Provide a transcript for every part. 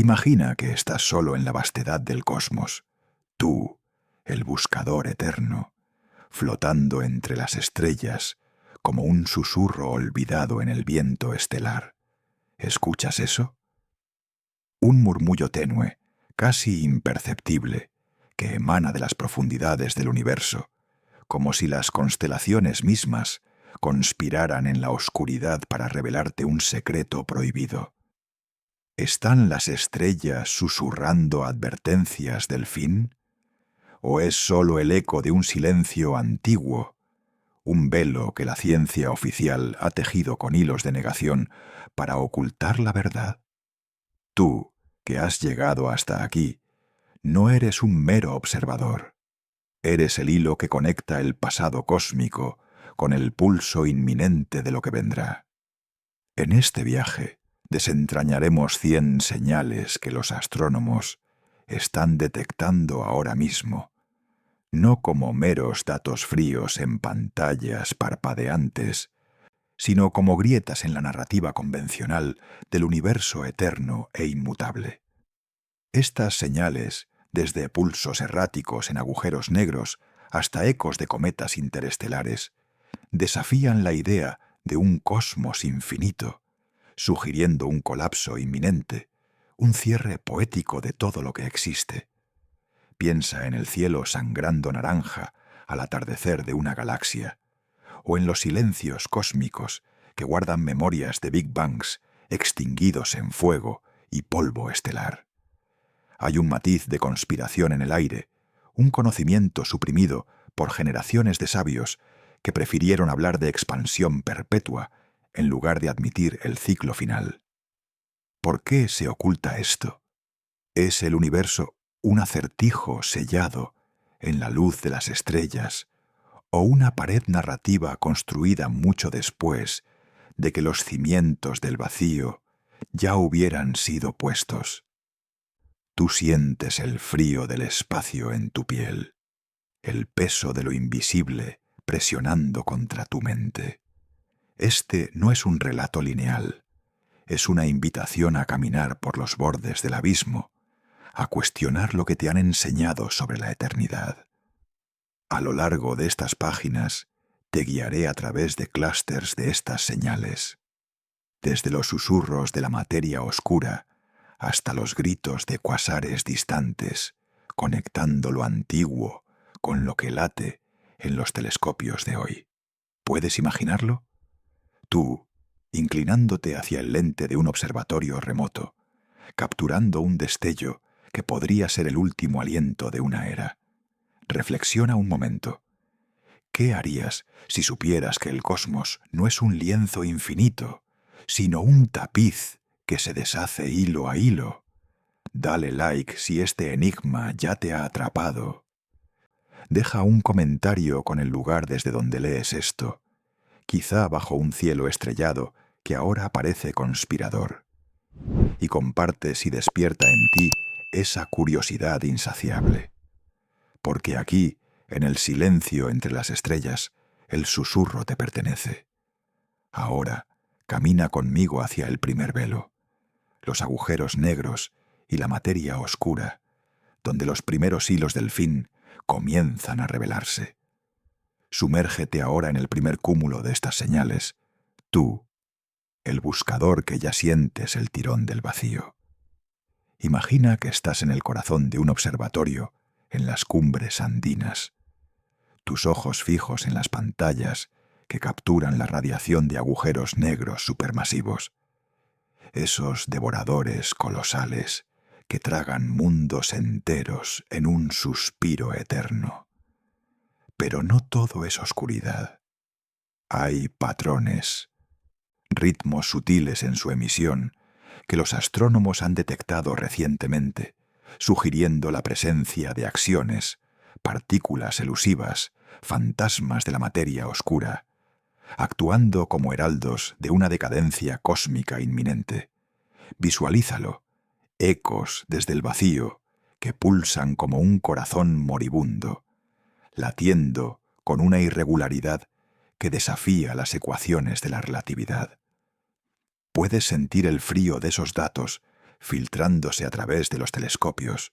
Imagina que estás solo en la vastedad del cosmos, tú, el buscador eterno, flotando entre las estrellas como un susurro olvidado en el viento estelar. ¿Escuchas eso? Un murmullo tenue, casi imperceptible, que emana de las profundidades del universo, como si las constelaciones mismas conspiraran en la oscuridad para revelarte un secreto prohibido. ¿Están las estrellas susurrando advertencias del fin? ¿O es solo el eco de un silencio antiguo, un velo que la ciencia oficial ha tejido con hilos de negación para ocultar la verdad? Tú, que has llegado hasta aquí, no eres un mero observador. Eres el hilo que conecta el pasado cósmico con el pulso inminente de lo que vendrá. En este viaje desentrañaremos 100 señales que los astrónomos están detectando ahora mismo, no como meros datos fríos en pantallas parpadeantes, sino como grietas en la narrativa convencional del universo eterno e inmutable. Estas señales, desde pulsos erráticos en agujeros negros hasta ecos de cometas interestelares, desafían la idea de un cosmos infinito, sugiriendo un colapso inminente, un cierre poético de todo lo que existe. Piensa en el cielo sangrando naranja al atardecer de una galaxia, o en los silencios cósmicos que guardan memorias de Big Bangs extinguidos en fuego y polvo estelar. Hay un matiz de conspiración en el aire, un conocimiento suprimido por generaciones de sabios que prefirieron hablar de expansión perpetua en lugar de admitir el ciclo final. ¿Por qué se oculta esto? ¿Es el universo un acertijo sellado en la luz de las estrellas o una pared narrativa construida mucho después de que los cimientos del vacío ya hubieran sido puestos? Tú sientes el frío del espacio en tu piel, el peso de lo invisible presionando contra tu mente. Este no es un relato lineal, es una invitación a caminar por los bordes del abismo, a cuestionar lo que te han enseñado sobre la eternidad. A lo largo de estas páginas te guiaré a través de clústeres de estas señales, desde los susurros de la materia oscura hasta los gritos de cuasares distantes, conectando lo antiguo con lo que late en los telescopios de hoy. ¿Puedes imaginarlo? Tú, inclinándote hacia el lente de un observatorio remoto, capturando un destello que podría ser el último aliento de una era. Reflexiona un momento. ¿Qué harías si supieras que el cosmos no es un lienzo infinito, sino un tapiz que se deshace hilo a hilo? Dale like si este enigma ya te ha atrapado. Deja un comentario con el lugar desde donde lees esto, quizá bajo un cielo estrellado que ahora parece conspirador, y comparte si despierta en ti esa curiosidad insaciable. Porque aquí, en el silencio entre las estrellas, el susurro te pertenece. Ahora, camina conmigo hacia el primer velo, los agujeros negros y la materia oscura, donde los primeros hilos del fin comienzan a revelarse. Sumérgete ahora en el primer cúmulo de estas señales, tú, el buscador que ya sientes el tirón del vacío. Imagina que estás en el corazón de un observatorio en las cumbres andinas, tus ojos fijos en las pantallas que capturan la radiación de agujeros negros supermasivos, esos devoradores colosales que tragan mundos enteros en un suspiro eterno. Pero no todo es oscuridad. Hay patrones, ritmos sutiles en su emisión que los astrónomos han detectado recientemente, sugiriendo la presencia de acciones, partículas elusivas, fantasmas de la materia oscura, actuando como heraldos de una decadencia cósmica inminente. Visualízalo, ecos desde el vacío que pulsan como un corazón moribundo, latiendo con una irregularidad que desafía las ecuaciones de la relatividad. Puedes sentir el frío de esos datos filtrándose a través de los telescopios,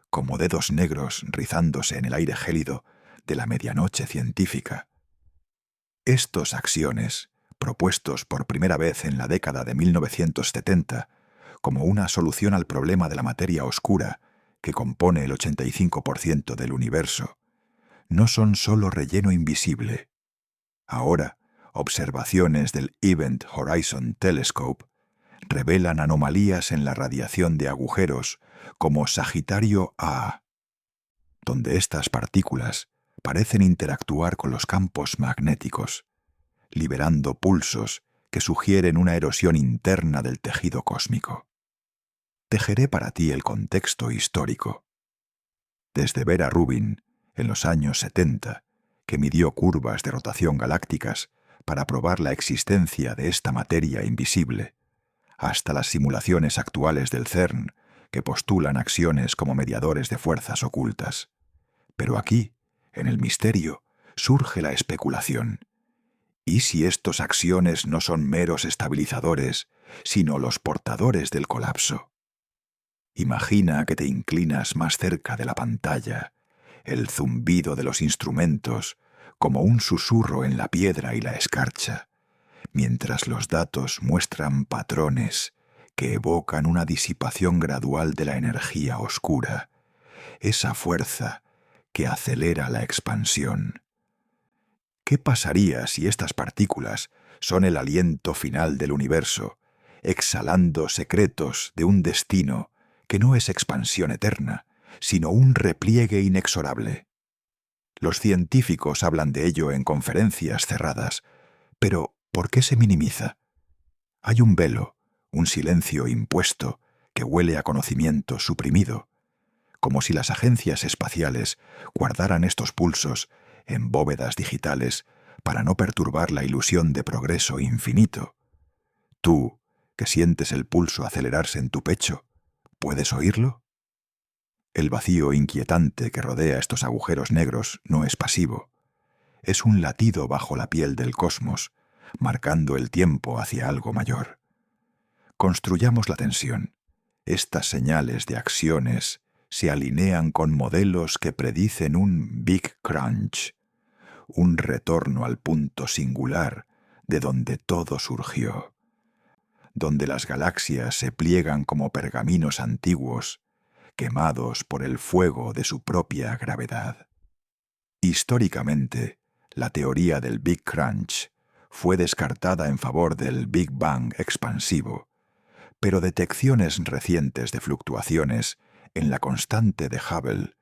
como dedos negros rizándose en el aire gélido de la medianoche científica. Estos axiones, propuestos por primera vez en la década de 1970 como una solución al problema de la materia oscura que compone el 85% del universo, no son solo relleno invisible. Ahora, observaciones del Event Horizon Telescope revelan anomalías en la radiación de agujeros como Sagitario A, donde estas partículas parecen interactuar con los campos magnéticos, liberando pulsos que sugieren una erosión interna del tejido cósmico. Tejeré para ti el contexto histórico. Desde Vera Rubin, en los años 70, que midió curvas de rotación galácticas para probar la existencia de esta materia invisible, hasta las simulaciones actuales del CERN, que postulan axiones como mediadores de fuerzas ocultas. Pero aquí, en el misterio, surge la especulación. ¿Y si estos axiones no son meros estabilizadores, sino los portadores del colapso? Imagina que te inclinas más cerca de la pantalla, el zumbido de los instrumentos, como un susurro en la piedra y la escarcha, mientras los datos muestran patrones que evocan una disipación gradual de la energía oscura, esa fuerza que acelera la expansión. ¿Qué pasaría si estas partículas son el aliento final del universo, exhalando secretos de un destino que no es expansión eterna, sino un repliegue inexorable? Los científicos hablan de ello en conferencias cerradas, pero ¿por qué se minimiza? Hay un velo, un silencio impuesto que huele a conocimiento suprimido, como si las agencias espaciales guardaran estos pulsos en bóvedas digitales para no perturbar la ilusión de progreso infinito. Tú, que sientes el pulso acelerarse en tu pecho, ¿puedes oírlo? El vacío inquietante que rodea estos agujeros negros no es pasivo. Es un latido bajo la piel del cosmos, marcando el tiempo hacia algo mayor. Construyamos la tensión. Estas señales de axiones se alinean con modelos que predicen un Big Crunch, un retorno al punto singular de donde todo surgió, donde las galaxias se pliegan como pergaminos antiguos, quemados por el fuego de su propia gravedad. Históricamente, la teoría del Big Crunch fue descartada en favor del Big Bang expansivo, pero detecciones recientes de fluctuaciones en la constante de Hubble,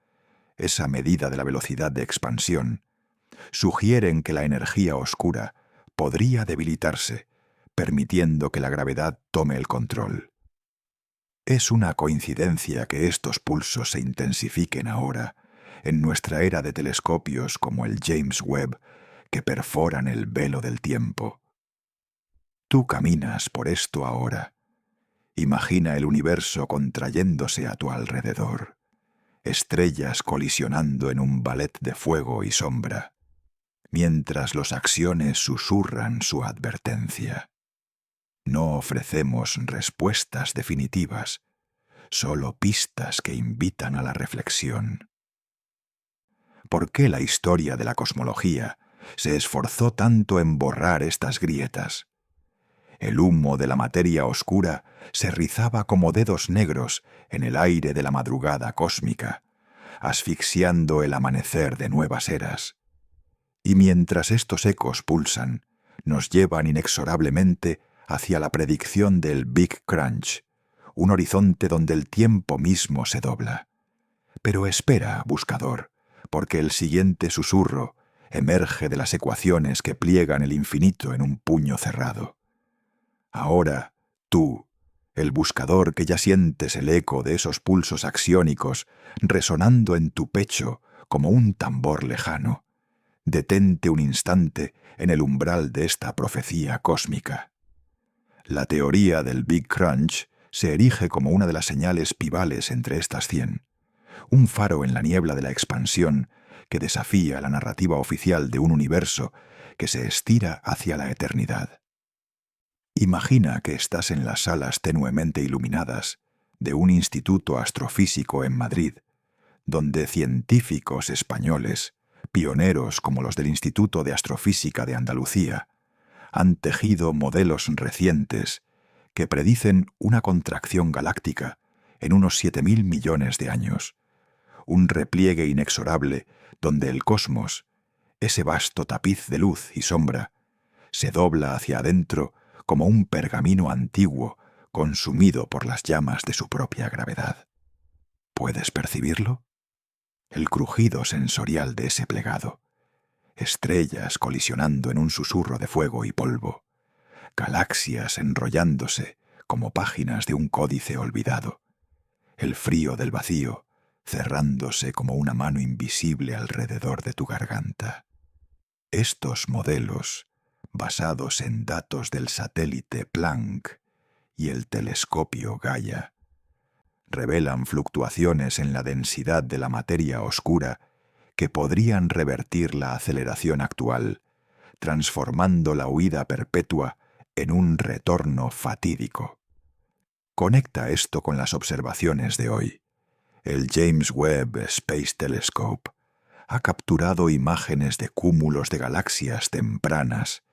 esa medida de la velocidad de expansión, sugieren que la energía oscura podría debilitarse, permitiendo que la gravedad tome el control. Es una coincidencia que estos pulsos se intensifiquen ahora, en nuestra era de telescopios como el James Webb, que perforan el velo del tiempo. Tú caminas por esto ahora. Imagina el universo contrayéndose a tu alrededor, estrellas colisionando en un ballet de fuego y sombra, mientras los axiones susurran su advertencia. No ofrecemos respuestas definitivas, solo pistas que invitan a la reflexión. ¿Por qué la historia de la cosmología se esforzó tanto en borrar estas grietas? El humo de la materia oscura se rizaba como dedos negros en el aire de la madrugada cósmica, asfixiando el amanecer de nuevas eras. Y mientras estos ecos pulsan, nos llevan inexorablemente hacia la predicción del Big Crunch, un horizonte donde el tiempo mismo se dobla. Pero espera, buscador, porque el siguiente susurro emerge de las ecuaciones que pliegan el infinito en un puño cerrado. Ahora, tú, el buscador que ya sientes el eco de esos pulsos axiónicos resonando en tu pecho como un tambor lejano, detente un instante en el umbral de esta profecía cósmica. La teoría del Big Crunch se erige como una de las señales pivales entre estas 100, un faro en la niebla de la expansión que desafía la narrativa oficial de un universo que se estira hacia la eternidad. Imagina que estás en las salas tenuemente iluminadas de un instituto astrofísico en Madrid, donde científicos españoles, pioneros como los del Instituto de Astrofísica de Andalucía, han tejido modelos recientes que predicen una contracción galáctica en unos 7.000 millones de años, un repliegue inexorable donde el cosmos, ese vasto tapiz de luz y sombra, se dobla hacia adentro como un pergamino antiguo consumido por las llamas de su propia gravedad. ¿Puedes percibirlo? El crujido sensorial de ese plegado, estrellas colisionando en un susurro de fuego y polvo, galaxias enrollándose como páginas de un códice olvidado, el frío del vacío cerrándose como una mano invisible alrededor de tu garganta. Estos modelos, basados en datos del satélite Planck y el telescopio Gaia, revelan fluctuaciones en la densidad de la materia oscura que podrían revertir la aceleración actual, transformando la huida perpetua en un retorno fatídico. Conecta esto con las observaciones de hoy. El James Webb Space Telescope ha capturado imágenes de cúmulos de galaxias tempranas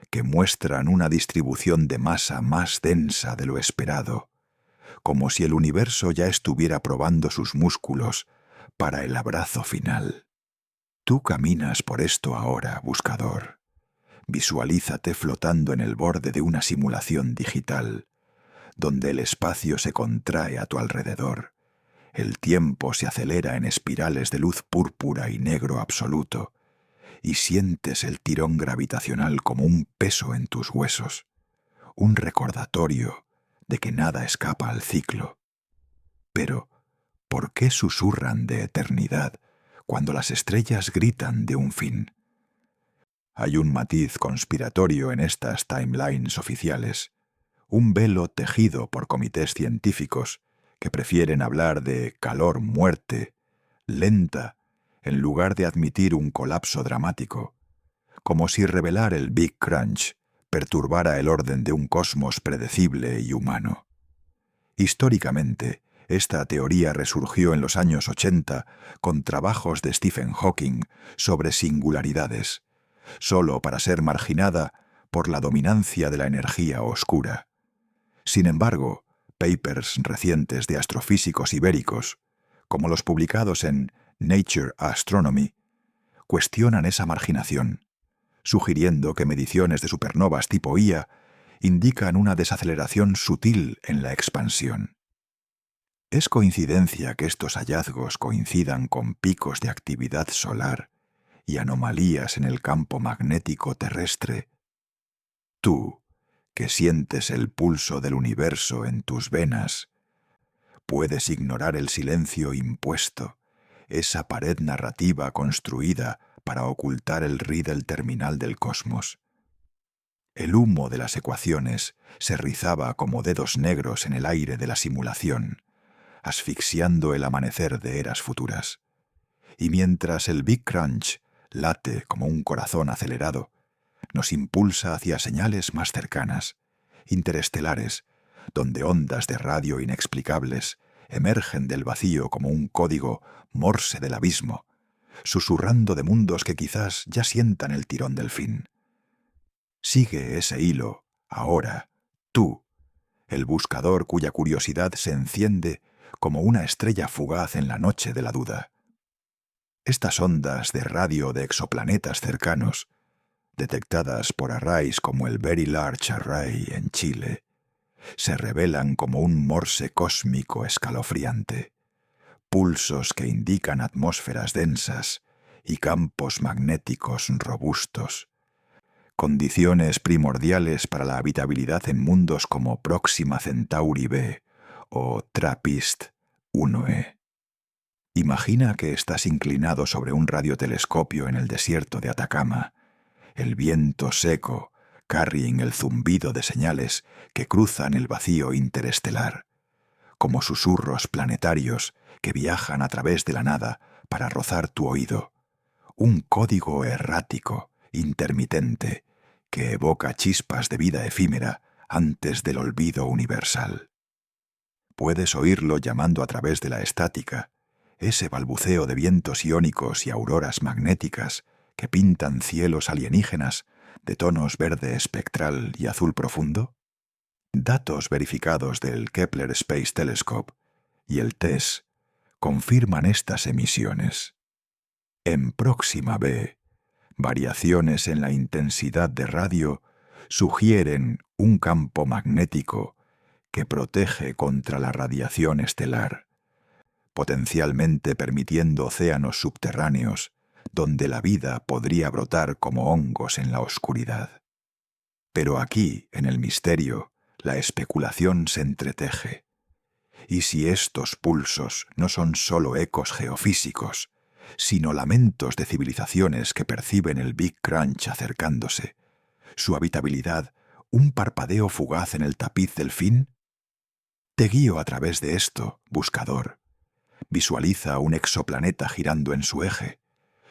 que muestran una distribución de masa más densa de lo esperado, como si el universo ya estuviera probando sus músculos para el abrazo final. Tú caminas por esto ahora, buscador. Visualízate flotando en el borde de una simulación digital, donde el espacio se contrae a tu alrededor, el tiempo se acelera en espirales de luz púrpura y negro absoluto, y sientes el tirón gravitacional como un peso en tus huesos, un recordatorio de que nada escapa al ciclo. Pero, ¿por qué susurran de eternidad cuando las estrellas gritan de un fin? Hay un matiz conspiratorio en estas timelines oficiales, un velo tejido por comités científicos que prefieren hablar de calor-muerte lenta en lugar de admitir un colapso dramático, como si revelar el Big Crunch perturbara el orden de un cosmos predecible y humano. Históricamente, esta teoría resurgió en los años 80 con trabajos de Stephen Hawking sobre singularidades, solo para ser marginada por la dominancia de la energía oscura. Sin embargo, papers recientes de astrofísicos ibéricos, como los publicados en Nature Astronomy, cuestionan esa marginación, sugiriendo que mediciones de supernovas tipo Ia indican una desaceleración sutil en la expansión. ¿Es coincidencia que estos hallazgos coincidan con picos de actividad solar y anomalías en el campo magnético terrestre? Tú, que sientes el pulso del universo en tus venas, puedes ignorar el silencio impuesto, esa pared narrativa construida para ocultar el riddle terminal del cosmos. El humo de las ecuaciones se rizaba como dedos negros en el aire de la simulación, asfixiando el amanecer de eras futuras. Y mientras el Big Crunch late como un corazón acelerado, nos impulsa hacia señales más cercanas, interestelares, donde ondas de radio inexplicables emergen del vacío como un código Morse del abismo, susurrando de mundos que quizás ya sientan el tirón del fin. Sigue ese hilo, ahora, tú, el buscador cuya curiosidad se enciende como una estrella fugaz en la noche de la duda. Estas ondas de radio de exoplanetas cercanos, detectadas por arrays como el Very Large Array en Chile, se revelan como un morse cósmico escalofriante, pulsos que indican atmósferas densas y campos magnéticos robustos, condiciones primordiales para la habitabilidad en mundos como Próxima Centauri b o TRAPPIST-1e. Imagina que estás inclinado sobre un radiotelescopio en el desierto de Atacama, el viento seco carrying el zumbido de señales que cruzan el vacío interestelar, como susurros planetarios que viajan a través de la nada para rozar tu oído, un código errático, intermitente, que evoca chispas de vida efímera antes del olvido universal. Puedes oírlo llamando a través de la estática, ese balbuceo de vientos iónicos y auroras magnéticas que pintan cielos alienígenas de tonos verde espectral y azul profundo. Datos verificados del Kepler Space Telescope y el TESS confirman estas emisiones. En Próxima B, variaciones en la intensidad de radio sugieren un campo magnético que protege contra la radiación estelar, potencialmente permitiendo océanos subterráneos donde la vida podría brotar como hongos en la oscuridad. Pero aquí, en el misterio, la especulación se entreteje. ¿Y si estos pulsos no son sólo ecos geofísicos, sino lamentos de civilizaciones que perciben el Big Crunch acercándose? ¿Su habitabilidad un parpadeo fugaz en el tapiz del fin? Te guío a través de esto, buscador. Visualiza un exoplaneta girando en su eje,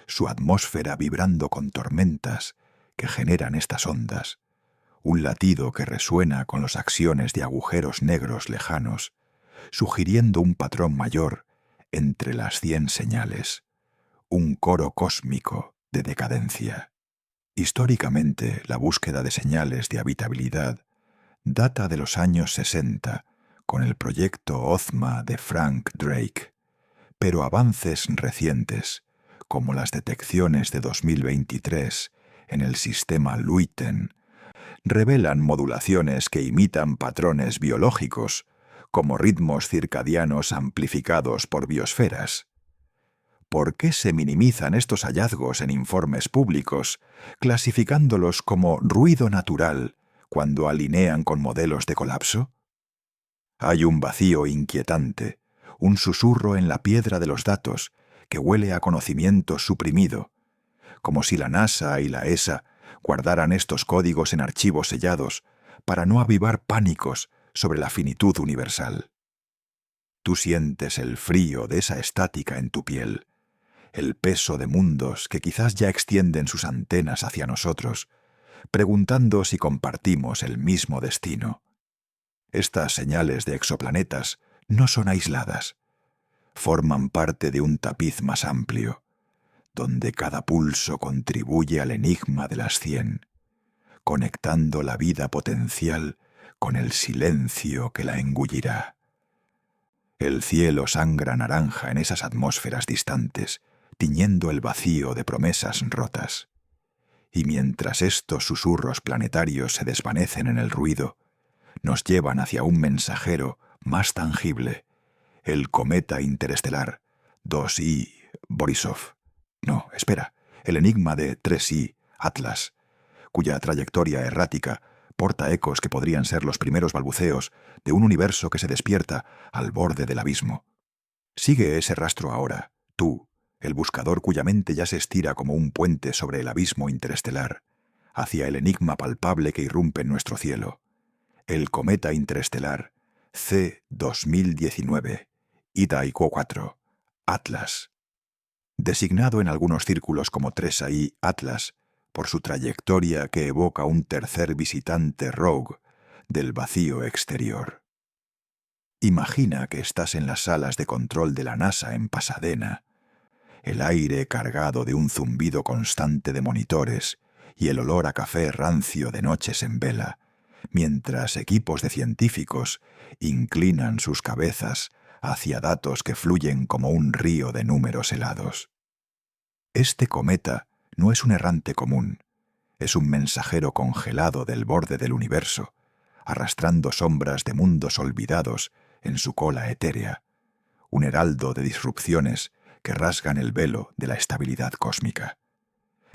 su atmósfera vibrando con tormentas que generan estas ondas, un latido que resuena con los axiones de agujeros negros lejanos, sugiriendo un patrón mayor entre las 100 señales, un coro cósmico de decadencia. Históricamente, la búsqueda de señales de habitabilidad data de los años 60 con el proyecto Ozma de Frank Drake, pero avances recientes, como las detecciones de 2023 en el sistema Luyten, revelan modulaciones que imitan patrones biológicos, como ritmos circadianos amplificados por biosferas. ¿Por qué se minimizan estos hallazgos en informes públicos, clasificándolos como ruido natural cuando alinean con modelos de colapso? Hay un vacío inquietante, un susurro en la piedra de los datos que huele a conocimiento suprimido, como si la NASA y la ESA guardaran estos códigos en archivos sellados para no avivar pánicos sobre la finitud universal. Tú sientes el frío de esa estática en tu piel, el peso de mundos que quizás ya extienden sus antenas hacia nosotros, preguntando si compartimos el mismo destino. Estas señales de exoplanetas no son aisladas, forman parte de un tapiz más amplio, donde cada pulso contribuye al enigma de las 100, conectando la vida potencial con el silencio que la engullirá. El cielo sangra naranja en esas atmósferas distantes, tiñendo el vacío de promesas rotas. Y mientras estos susurros planetarios se desvanecen en el ruido, nos llevan hacia un mensajero más tangible, el cometa interestelar 2I Borisov. No, espera, el enigma de 3I Atlas, cuya trayectoria errática porta ecos que podrían ser los primeros balbuceos de un universo que se despierta al borde del abismo. Sigue ese rastro ahora, tú, el buscador cuya mente ya se estira como un puente sobre el abismo interestelar, hacia el enigma palpable que irrumpe en nuestro cielo. El cometa interestelar C2019, Idaho 4, Atlas. Designado en algunos círculos como 3I Atlas, por su trayectoria que evoca un tercer visitante rogue del vacío exterior. Imagina que estás en las salas de control de la NASA en Pasadena, el aire cargado de un zumbido constante de monitores y el olor a café rancio de noches en vela, mientras equipos de científicos inclinan sus cabezas hacia datos que fluyen como un río de números helados. Este cometa no es un errante común, es un mensajero congelado del borde del universo, arrastrando sombras de mundos olvidados en su cola etérea, un heraldo de disrupciones que rasgan el velo de la estabilidad cósmica.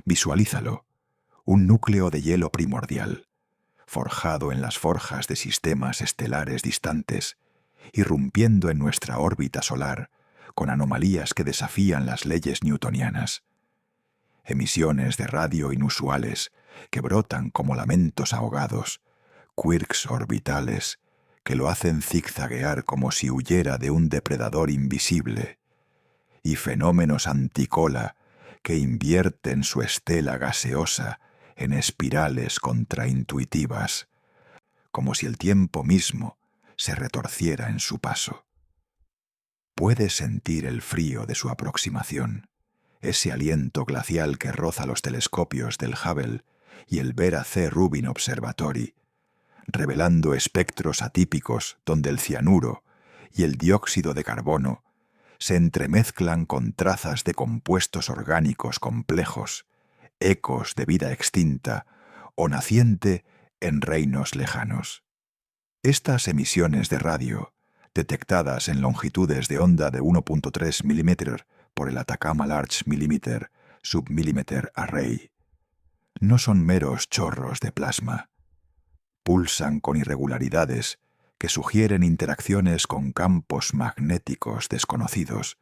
Visualízalo, un núcleo de hielo primordial, forjado en las forjas de sistemas estelares distantes, irrumpiendo en nuestra órbita solar con anomalías que desafían las leyes newtonianas. Emisiones de radio inusuales que brotan como lamentos ahogados, quirks orbitales que lo hacen zigzaguear como si huyera de un depredador invisible, y fenómenos anticola que invierten su estela gaseosa en espirales contraintuitivas, como si el tiempo mismo se retorciera en su paso. Puedes sentir el frío de su aproximación, ese aliento glacial que roza los telescopios del Hubble y el Vera C. Rubin Observatory, revelando espectros atípicos donde el cianuro y el dióxido de carbono se entremezclan con trazas de compuestos orgánicos complejos, ecos de vida extinta o naciente en reinos lejanos. Estas emisiones de radio, detectadas en longitudes de onda de 1.3 mm por el Atacama Large Millimeter Submillimeter Array, no son meros chorros de plasma. Pulsan con irregularidades que sugieren interacciones con campos magnéticos desconocidos,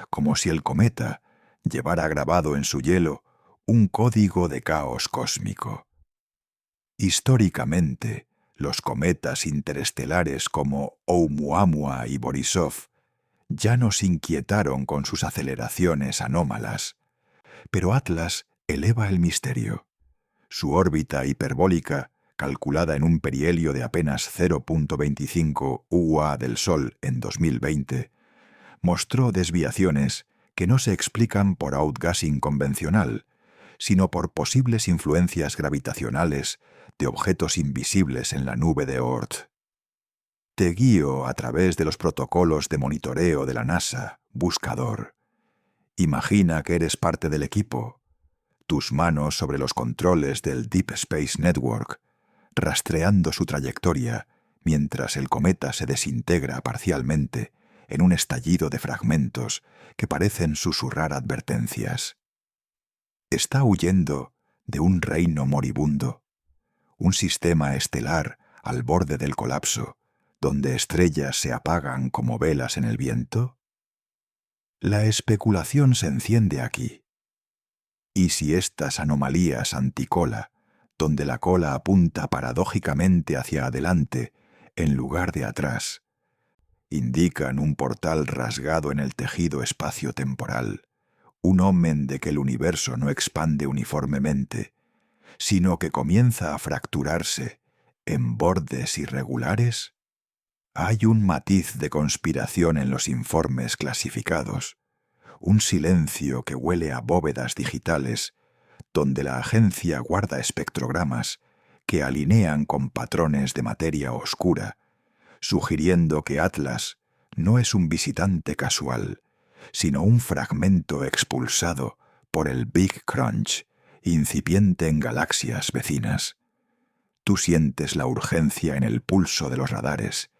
como si el cometa llevara grabado en su hielo un código de caos cósmico. Históricamente, los cometas interestelares como Oumuamua y Borisov ya nos inquietaron con sus aceleraciones anómalas, pero Atlas eleva el misterio. Su órbita hiperbólica, calculada en un perihelio de apenas 0.25 UA del Sol en 2020, mostró desviaciones que no se explican por outgassing convencional, sino por posibles influencias gravitacionales de objetos invisibles en la nube de Oort. Te guío a través de los protocolos de monitoreo de la NASA, buscador. Imagina que eres parte del equipo, tus manos sobre los controles del Deep Space Network, rastreando su trayectoria mientras el cometa se desintegra parcialmente en un estallido de fragmentos que parecen susurrar advertencias. Está huyendo de un reino moribundo, un sistema estelar al borde del colapso, donde estrellas se apagan como velas en el viento. La especulación se enciende aquí. ¿Y si estas anomalías anticola, donde la cola apunta paradójicamente hacia adelante en lugar de atrás, indican un portal rasgado en el tejido espacio-temporal, un omen de que el universo no expande uniformemente, sino que comienza a fracturarse en bordes irregulares? Hay un matiz de conspiración en los informes clasificados, un silencio que huele a bóvedas digitales, donde la agencia guarda espectrogramas que alinean con patrones de materia oscura, sugiriendo que Atlas no es un visitante casual, sino un fragmento expulsado por el Big Crunch, incipiente en galaxias vecinas. Tú sientes la urgencia en el pulso de los radares,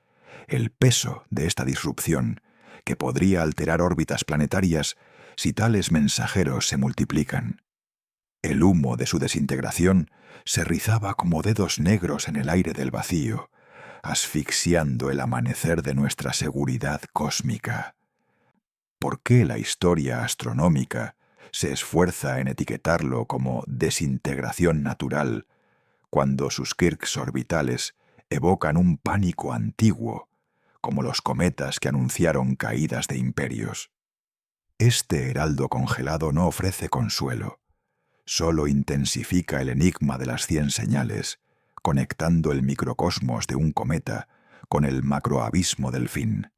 el peso de esta disrupción que podría alterar órbitas planetarias si tales mensajeros se multiplican. El humo de su desintegración se rizaba como dedos negros en el aire del vacío, asfixiando el amanecer de nuestra seguridad cósmica. ¿Por qué la historia astronómica se esfuerza en etiquetarlo como desintegración natural, cuando sus quirks orbitales evocan un pánico antiguo, como los cometas que anunciaron caídas de imperios? Este heraldo congelado no ofrece consuelo, solo intensifica el enigma de las 100 señales, conectando el microcosmos de un cometa con el macroabismo del fin.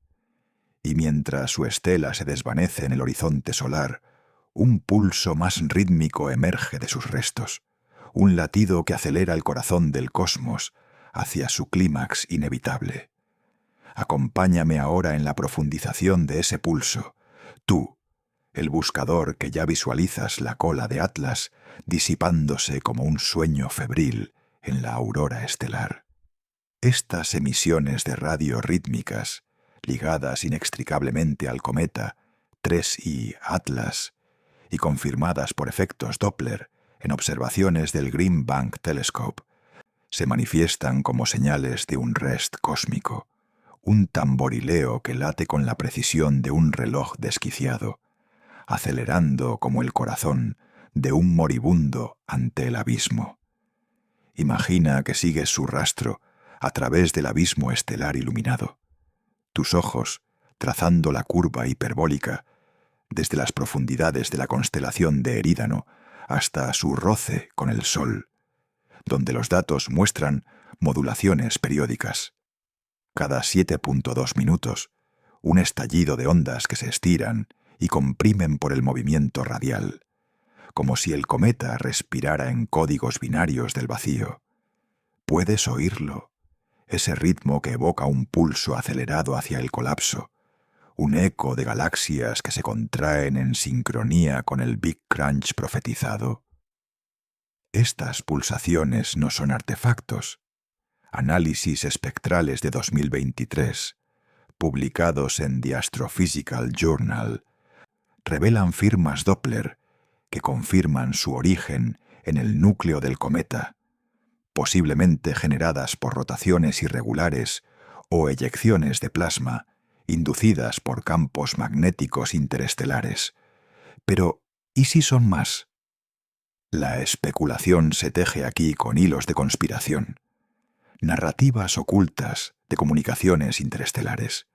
Y mientras su estela se desvanece en el horizonte solar, un pulso más rítmico emerge de sus restos, un latido que acelera el corazón del cosmos hacia su clímax inevitable. Acompáñame ahora en la profundización de ese pulso, tú, el buscador que ya visualizas la cola de Atlas disipándose como un sueño febril en la aurora estelar. Estas emisiones de radio rítmicas, ligadas inextricablemente al cometa 3I Atlas y confirmadas por efectos Doppler en observaciones del Green Bank Telescope, se manifiestan como señales de un rest cósmico, un tamborileo que late con la precisión de un reloj desquiciado, acelerando como el corazón de un moribundo ante el abismo. Imagina que sigues su rastro a través del abismo estelar iluminado, tus ojos trazando la curva hiperbólica desde las profundidades de la constelación de Erídano hasta su roce con el Sol, donde los datos muestran modulaciones periódicas. Cada 7,2 minutos, un estallido de ondas que se estiran y comprimen por el movimiento radial, como si el cometa respirara en códigos binarios del vacío. ¿Puedes oírlo? Ese ritmo que evoca un pulso acelerado hacia el colapso, un eco de galaxias que se contraen en sincronía con el Big Crunch profetizado. Estas pulsaciones no son artefactos. Análisis espectrales de 2023, publicados en The Astrophysical Journal, revelan firmas Doppler que confirman su origen en el núcleo del cometa, posiblemente generadas por rotaciones irregulares o eyecciones de plasma inducidas por campos magnéticos interestelares. Pero, ¿y si son más? La especulación se teje aquí con hilos de conspiración, narrativas ocultas de comunicaciones interestelares,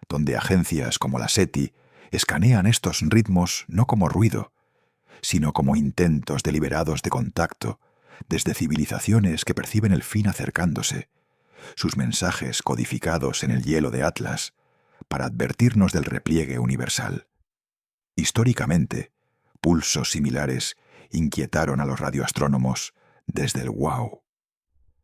donde agencias como la SETI escanean estos ritmos no como ruido, sino como intentos deliberados de contacto desde civilizaciones que perciben el fin acercándose, sus mensajes codificados en el hielo de Atlas para advertirnos del repliegue universal. Históricamente, pulsos similares inquietaron a los radioastrónomos desde el WOW,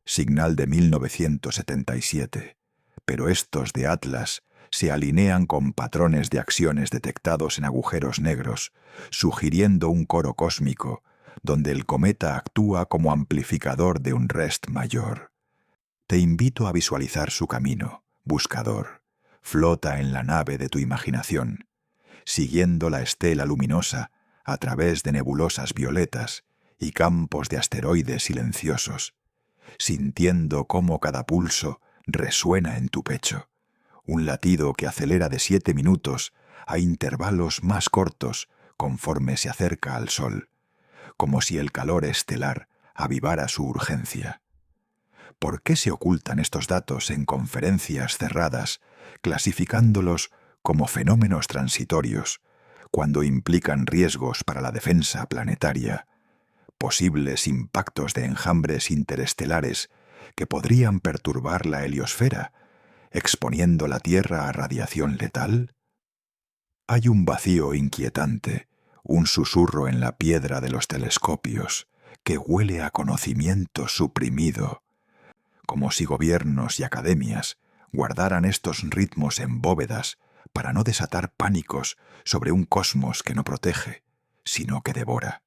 Signal de 1977, pero estos de Atlas se alinean con patrones de acciones detectados en agujeros negros, sugiriendo un coro cósmico donde el cometa actúa como amplificador de un rest mayor. Te invito a visualizar su camino, buscador. Flota en la nave de tu imaginación, siguiendo la estela luminosa a través de nebulosas violetas y campos de asteroides silenciosos, sintiendo cómo cada pulso resuena en tu pecho, un latido que acelera de 7 minutos a intervalos más cortos conforme se acerca al Sol, como si el calor estelar avivara su urgencia. ¿Por qué se ocultan estos datos en conferencias cerradas, clasificándolos como fenómenos transitorios, cuando implican riesgos para la defensa planetaria, posibles impactos de enjambres interestelares que podrían perturbar la heliosfera, exponiendo la Tierra a radiación letal? Hay un vacío inquietante, un susurro en la piedra de los telescopios, que huele a conocimiento suprimido, como si gobiernos y academias guardaran estos ritmos en bóvedas para no desatar pánicos sobre un cosmos que no protege, sino que devora.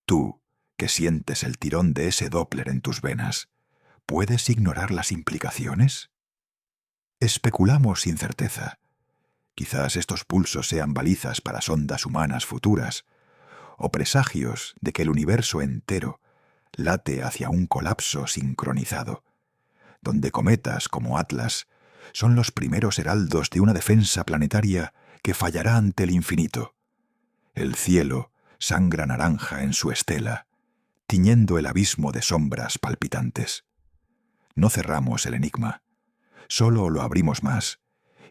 Tú, que sientes el tirón de ese Doppler en tus venas, ¿puedes ignorar las implicaciones? Especulamos sin certeza. Quizás estos pulsos sean balizas para sondas humanas futuras, o presagios de que el universo entero late hacia un colapso sincronizado, donde cometas como Atlas son los primeros heraldos de una defensa planetaria que fallará ante el infinito. El cielo sangra naranja en su estela, tiñendo el abismo de sombras palpitantes. No cerramos el enigma, solo lo abrimos más,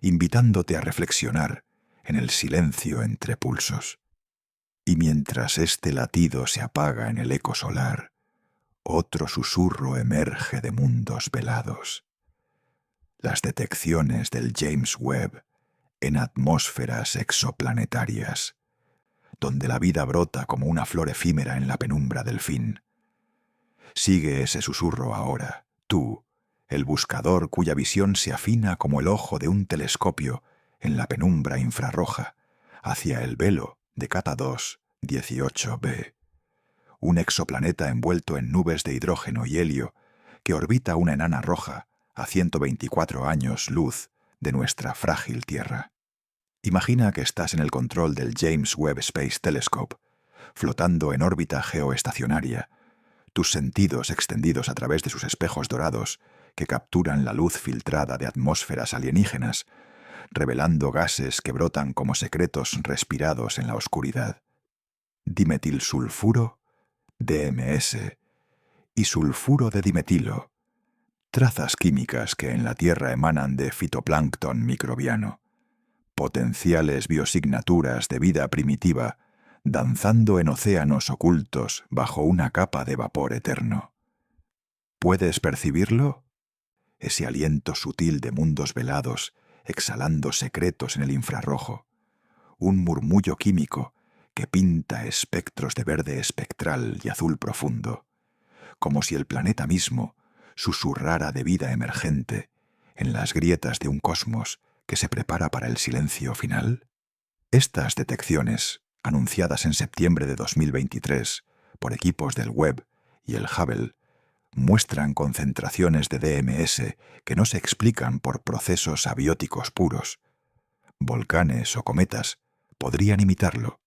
invitándote a reflexionar en el silencio entre pulsos. Y mientras este latido se apaga en el eco solar, otro susurro emerge de mundos velados. Las detecciones del James Webb en atmósferas exoplanetarias, donde la vida brota como una flor efímera en la penumbra del fin. Sigue ese susurro ahora, tú, el buscador cuya visión se afina como el ojo de un telescopio en la penumbra infrarroja, hacia el velo de Cata 2, 18b. Un exoplaneta envuelto en nubes de hidrógeno y helio que orbita una enana roja a 124 años luz de nuestra frágil Tierra. Imagina que estás en el control del James Webb Space Telescope, flotando en órbita geoestacionaria, tus sentidos extendidos a través de sus espejos dorados que capturan la luz filtrada de atmósferas alienígenas, revelando gases que brotan como secretos respirados en la oscuridad. Dimetilsulfuro, DMS, y sulfuro de dimetilo, trazas químicas que en la Tierra emanan de fitoplancton microbiano, potenciales biosignaturas de vida primitiva danzando en océanos ocultos bajo una capa de vapor eterno. ¿Puedes percibirlo? ese aliento sutil de mundos velados, exhalando secretos en el infrarrojo, un murmullo químico que pinta espectros de verde espectral y azul profundo, como si el planeta mismo susurrara de vida emergente en las grietas de un cosmos que se prepara para el silencio final. Estas detecciones, anunciadas en septiembre de 2023 por equipos del Webb y el Hubble, muestran concentraciones de DMS que no se explican por procesos abióticos puros. Volcanes o cometas podrían imitarlo,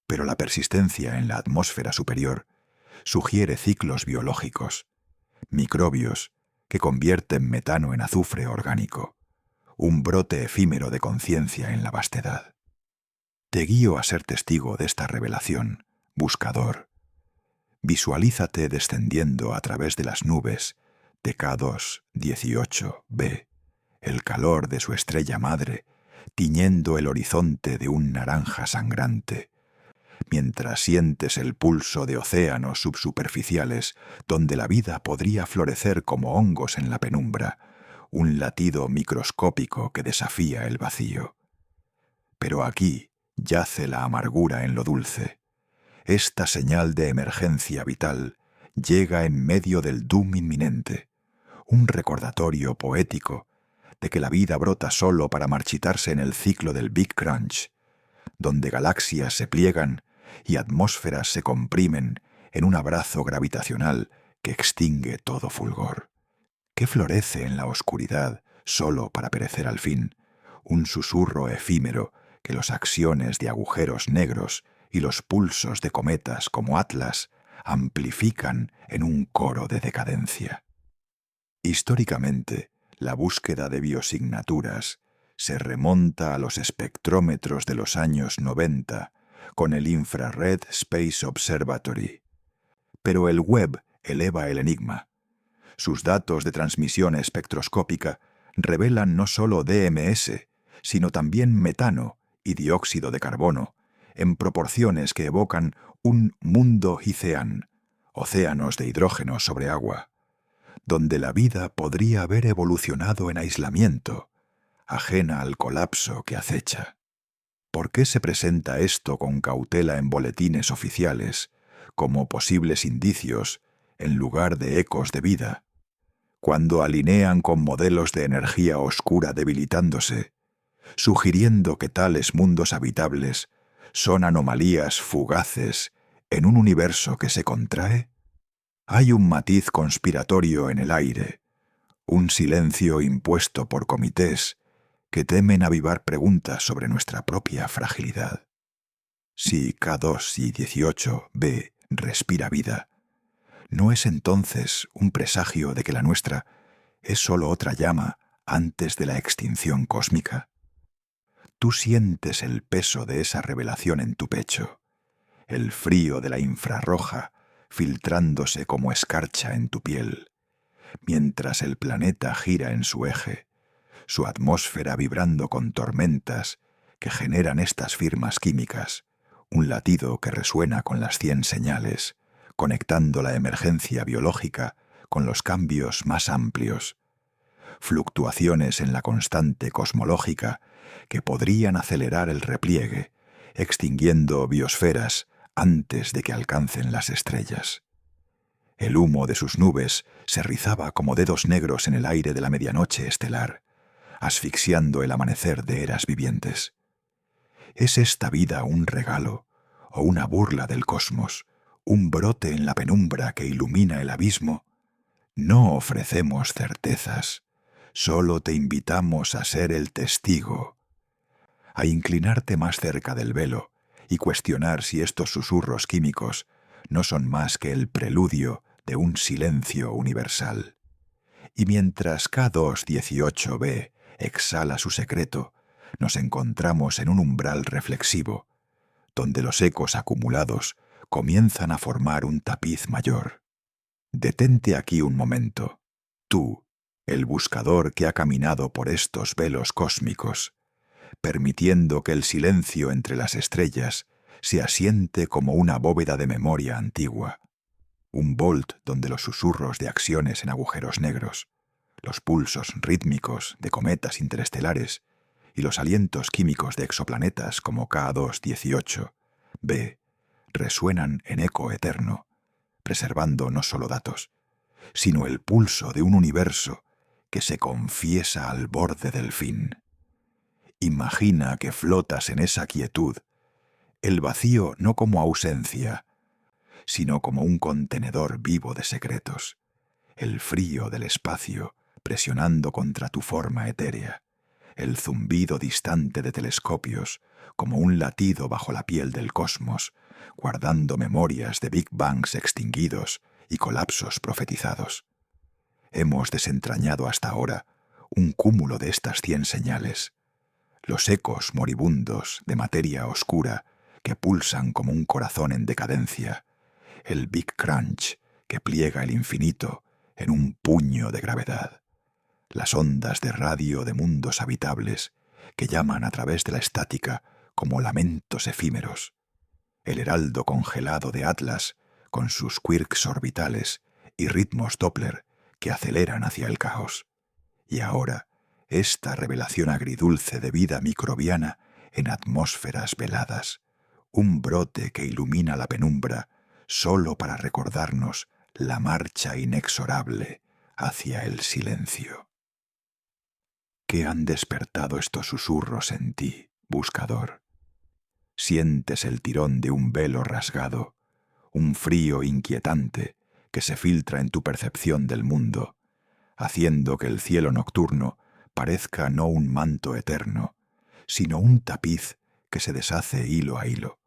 pero la persistencia en la atmósfera superior sugiere ciclos biológicos, microbios que convierten metano en azufre orgánico, un brote efímero de conciencia en la vastedad. Te guío a ser testigo de esta revelación, buscador. Visualízate descendiendo a través de las nubes de K2-18b, el calor de su estrella madre tiñendo el horizonte de un naranja sangrante, mientras sientes el pulso de océanos subsuperficiales donde la vida podría florecer como hongos en la penumbra, un latido microscópico que desafía el vacío. Pero aquí yace la amargura en lo dulce. Esta señal de emergencia vital llega en medio del doom inminente, un recordatorio poético de que la vida brota solo para marchitarse en el ciclo del Big Crunch, donde galaxias se pliegan y atmósferas se comprimen en un abrazo gravitacional que extingue todo fulgor, que florece en la oscuridad solo para perecer al fin, un susurro efímero que los axiones de agujeros negros y los pulsos de cometas como Atlas amplifican en un coro de decadencia. Históricamente, la búsqueda de biosignaturas se remonta a los espectrómetros de los años 90 con el Infrared Space Observatory. Pero el Webb eleva el enigma. Sus datos de transmisión espectroscópica revelan no solo DMS, sino también metano y dióxido de carbono, en proporciones que evocan un mundo Hicean, océanos de hidrógeno sobre agua, donde la vida podría haber evolucionado en aislamiento, ajena al colapso que acecha. ¿Por qué se presenta esto con cautela en boletines oficiales, como posibles indicios, en lugar de ecos de vida, cuando alinean con modelos de energía oscura debilitándose, sugiriendo que tales mundos habitables son anomalías fugaces en un universo que se contrae? Hay un matiz conspiratorio en el aire, un silencio impuesto por comités que temen avivar preguntas sobre nuestra propia fragilidad. Si K2 y 18b respira vida, ¿no es entonces un presagio de que la nuestra es solo otra llama antes de la extinción cósmica? Tú sientes el peso de esa revelación en tu pecho, el frío de la infrarroja filtrándose como escarcha en tu piel, mientras el planeta gira en su eje, su atmósfera vibrando con tormentas que generan estas firmas químicas, un latido que resuena con las 100 señales, conectando la emergencia biológica con los cambios más amplios, fluctuaciones en la constante cosmológica que podrían acelerar el repliegue, extinguiendo biosferas antes de que alcancen las estrellas. El humo de sus nubes se rizaba como dedos negros en el aire de la medianoche estelar, asfixiando el amanecer de eras vivientes. ¿Es esta vida un regalo o una burla del cosmos, un brote en la penumbra que ilumina el abismo? No ofrecemos certezas, solo te invitamos a ser el testigo, a inclinarte más cerca del velo y cuestionar si estos susurros químicos no son más que el preludio de un silencio universal. Y mientras K2-18b exhala su secreto, nos encontramos en un umbral reflexivo, donde los ecos acumulados comienzan a formar un tapiz mayor. Detente aquí un momento, tú, el buscador que ha caminado por estos velos cósmicos, permitiendo que el silencio entre las estrellas se asiente como una bóveda de memoria antigua, un vault donde los susurros de axiones en agujeros negros, los pulsos rítmicos de cometas interestelares y los alientos químicos de exoplanetas como K2-18b resuenan en eco eterno, preservando no solo datos, sino el pulso de un universo que se confiesa al borde del fin. Imagina que flotas en esa quietud, el vacío no como ausencia, sino como un contenedor vivo de secretos, el frío del espacio presionando contra tu forma etérea, el zumbido distante de telescopios como un latido bajo la piel del cosmos, guardando memorias de Big Bangs extinguidos y colapsos profetizados. Hemos desentrañado hasta ahora un cúmulo de estas 100 señales, los ecos moribundos de materia oscura que pulsan como un corazón en decadencia, el Big Crunch que pliega el infinito en un puño de gravedad, las ondas de radio de mundos habitables que llaman a través de la estática como lamentos efímeros, el heraldo congelado de Atlas con sus quirks orbitales y ritmos Doppler que aceleran hacia el caos. Y ahora, esta revelación agridulce de vida microbiana en atmósferas veladas, un brote que ilumina la penumbra solo para recordarnos la marcha inexorable hacia el silencio. ¿Qué han despertado estos susurros en ti, buscador? Sientes el tirón de un velo rasgado, un frío inquietante que se filtra en tu percepción del mundo, haciendo que el cielo nocturno parezca no un manto eterno, sino un tapiz que se deshace hilo a hilo.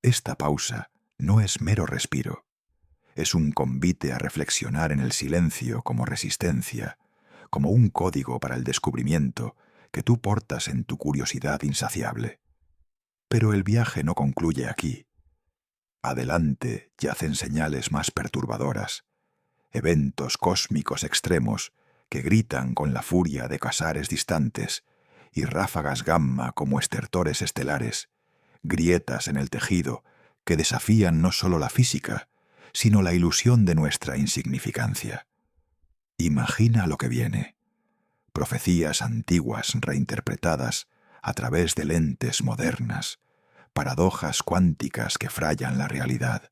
Esta pausa no es mero respiro, es un convite a reflexionar en el silencio como resistencia, como un código para el descubrimiento que tú portas en tu curiosidad insaciable. Pero el viaje no concluye aquí. Adelante yacen señales más perturbadoras, eventos cósmicos extremos que gritan con la furia de quasares distantes y ráfagas gamma como estertores estelares, grietas en el tejido que desafían no solo la física, sino la ilusión de nuestra insignificancia. Imagina lo que viene. Profecías antiguas reinterpretadas a través de lentes modernas, paradojas cuánticas que frayan la realidad,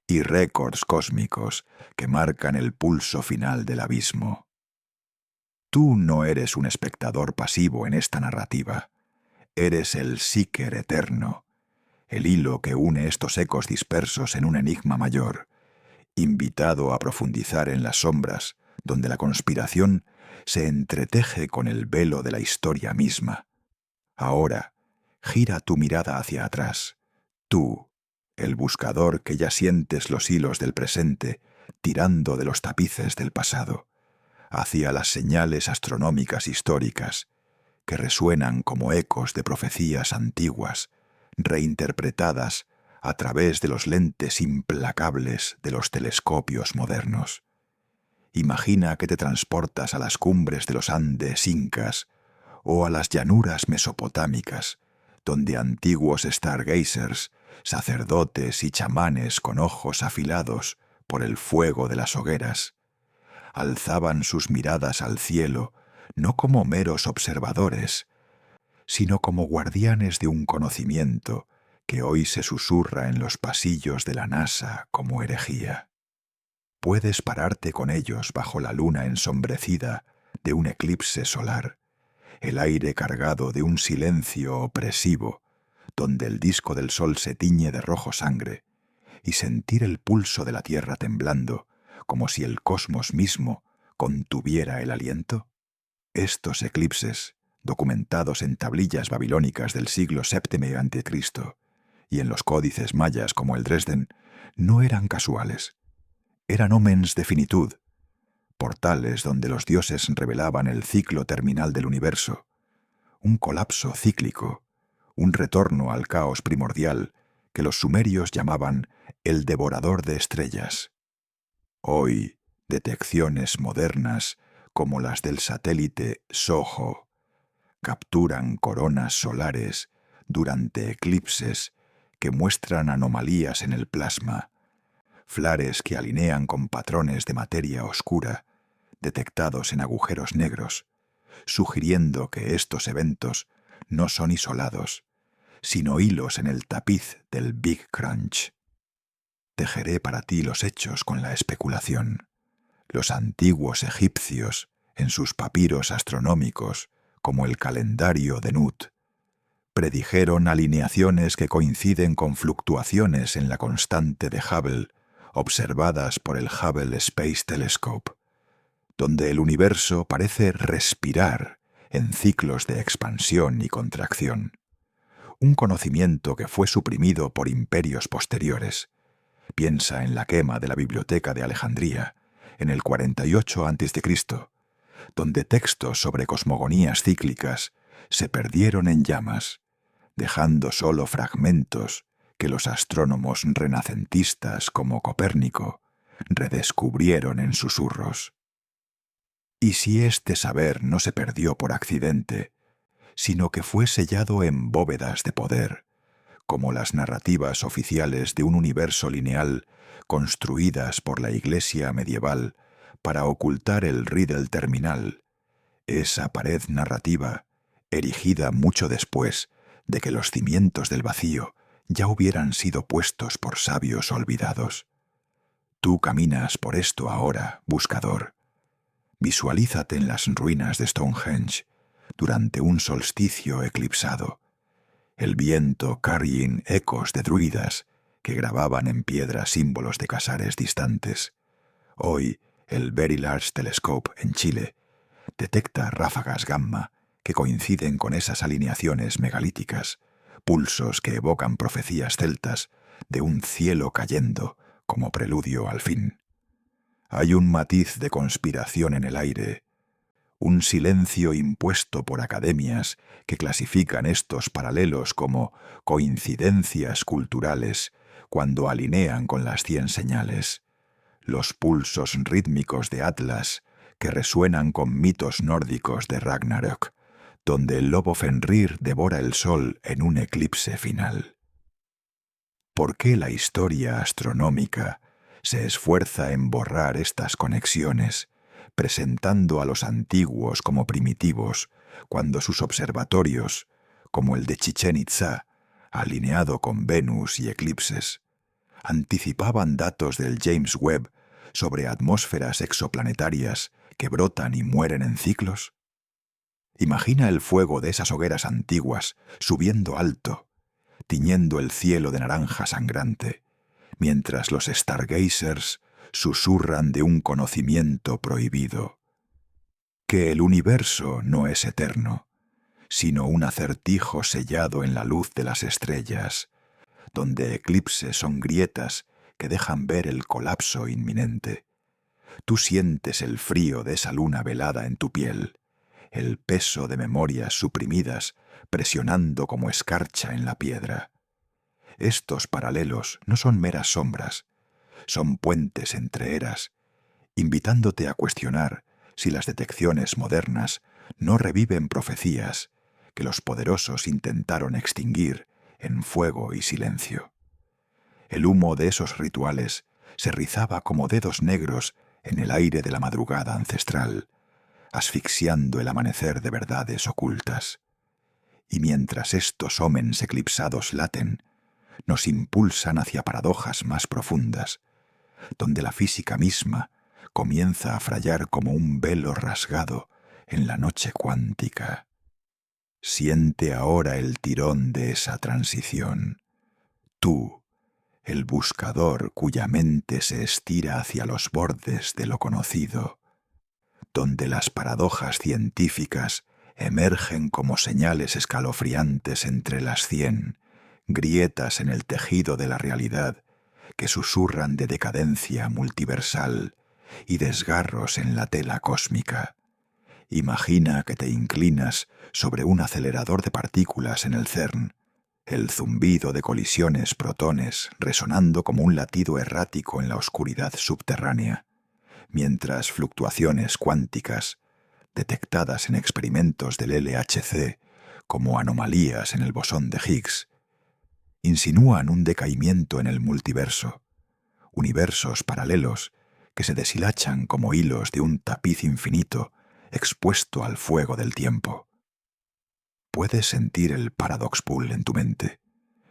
y récords cósmicos que marcan el pulso final del abismo. Tú no eres un espectador pasivo en esta narrativa. Eres el Seeker eterno, el hilo que une estos ecos dispersos en un enigma mayor, invitado a profundizar en las sombras donde la conspiración se entreteje con el velo de la historia misma. Ahora, gira tu mirada hacia atrás, tú, el buscador que ya sientes los hilos del presente tirando de los tapices del pasado, hacia las señales astronómicas históricas que resuenan como ecos de profecías antiguas, reinterpretadas a través de los lentes implacables de los telescopios modernos. Imagina que te transportas a las cumbres de los Andes incas o a las llanuras mesopotámicas, donde antiguos stargazers, sacerdotes y chamanes con ojos afilados por el fuego de las hogueras, alzaban sus miradas al cielo no como meros observadores, sino como guardianes de un conocimiento que hoy se susurra en los pasillos de la NASA como herejía. Puedes pararte con ellos bajo la luna ensombrecida de un eclipse solar, el aire cargado de un silencio opresivo, donde el disco del sol se tiñe de rojo sangre, y sentir el pulso de la Tierra temblando, como si el cosmos mismo contuviera el aliento. Estos eclipses, documentados en tablillas babilónicas del siglo VII a.C. y en los códices mayas como el Dresden, no eran casuales. Eran omens de finitud, portales donde los dioses revelaban el ciclo terminal del universo, un colapso cíclico, un retorno al caos primordial que los sumerios llamaban el devorador de estrellas. Hoy, detecciones modernas como las del satélite SOHO capturan coronas solares durante eclipses que muestran anomalías en el plasma, flares que alinean con patrones de materia oscura, detectados en agujeros negros, sugiriendo que estos eventos no son isolados, sino hilos en el tapiz del Big Crunch. Tejeré para ti los hechos con la especulación. Los antiguos egipcios, en sus papiros astronómicos, como el calendario de Nut, predijeron alineaciones que coinciden con fluctuaciones en la constante de Hubble, observadas por el Hubble Space Telescope, donde el universo parece respirar en ciclos de expansión y contracción. Un conocimiento que fue suprimido por imperios posteriores. Piensa en la quema de la Biblioteca de Alejandría, en el 48 a.C., donde textos sobre cosmogonías cíclicas se perdieron en llamas, dejando solo fragmentos que los astrónomos renacentistas como Copérnico redescubrieron en susurros. ¿Y si este saber no se perdió por accidente, sino que fue sellado en bóvedas de poder, como las narrativas oficiales de un universo lineal construidas por la Iglesia medieval para ocultar el riddle terminal, esa pared narrativa, erigida mucho después de que los cimientos del vacío ya hubieran sido puestos por sabios olvidados? Tú caminas por esto ahora, buscador. Visualízate en las ruinas de Stonehenge durante un solsticio eclipsado, el viento carrying ecos de druidas que grababan en piedra símbolos de casares distantes. Hoy, el Very Large Telescope en Chile detecta ráfagas gamma que coinciden con esas alineaciones megalíticas, pulsos que evocan profecías celtas de un cielo cayendo como preludio al fin. Hay un matiz de conspiración en el aire, un silencio impuesto por academias que clasifican estos paralelos como coincidencias culturales cuando alinean con las 100 señales, los pulsos rítmicos de Atlas que resuenan con mitos nórdicos de Ragnarök, donde el lobo Fenrir devora el sol en un eclipse final. ¿Por qué la historia astronómica se esfuerza en borrar estas conexiones, presentando a los antiguos como primitivos, cuando sus observatorios, como el de Chichén Itzá, alineado con Venus y eclipses, anticipaban datos del James Webb sobre atmósferas exoplanetarias que brotan y mueren en ciclos? Imagina el fuego de esas hogueras antiguas subiendo alto, tiñendo el cielo de naranja sangrante, mientras los stargazers susurran de un conocimiento prohibido, que el universo no es eterno, sino un acertijo sellado en la luz de las estrellas, donde eclipses son grietas que dejan ver el colapso inminente. Tú sientes el frío de esa luna velada en tu piel, el peso de memorias suprimidas presionando como escarcha en la piedra. Estos paralelos no son meras sombras, son puentes entre eras, invitándote a cuestionar si las detecciones modernas no reviven profecías que los poderosos intentaron extinguir en fuego y silencio. El humo de esos rituales se rizaba como dedos negros en el aire de la madrugada ancestral, asfixiando el amanecer de verdades ocultas. Y mientras estos ómens eclipsados laten, nos impulsan hacia paradojas más profundas, donde la física misma comienza a frayar como un velo rasgado en la noche cuántica. Siente ahora el tirón de esa transición. Tú, el buscador cuya mente se estira hacia los bordes de lo conocido, donde las paradojas científicas emergen como señales escalofriantes entre las 100, grietas en el tejido de la realidad que susurran de decadencia multiversal y desgarros en la tela cósmica. Imagina que te inclinas sobre un acelerador de partículas en el CERN, el zumbido de colisiones protones resonando como un latido errático en la oscuridad subterránea, mientras fluctuaciones cuánticas, detectadas en experimentos del LHC como anomalías en el bosón de Higgs, insinúan un decaimiento en el multiverso, universos paralelos que se deshilachan como hilos de un tapiz infinito expuesto al fuego del tiempo. Puedes sentir el paradox pool en tu mente,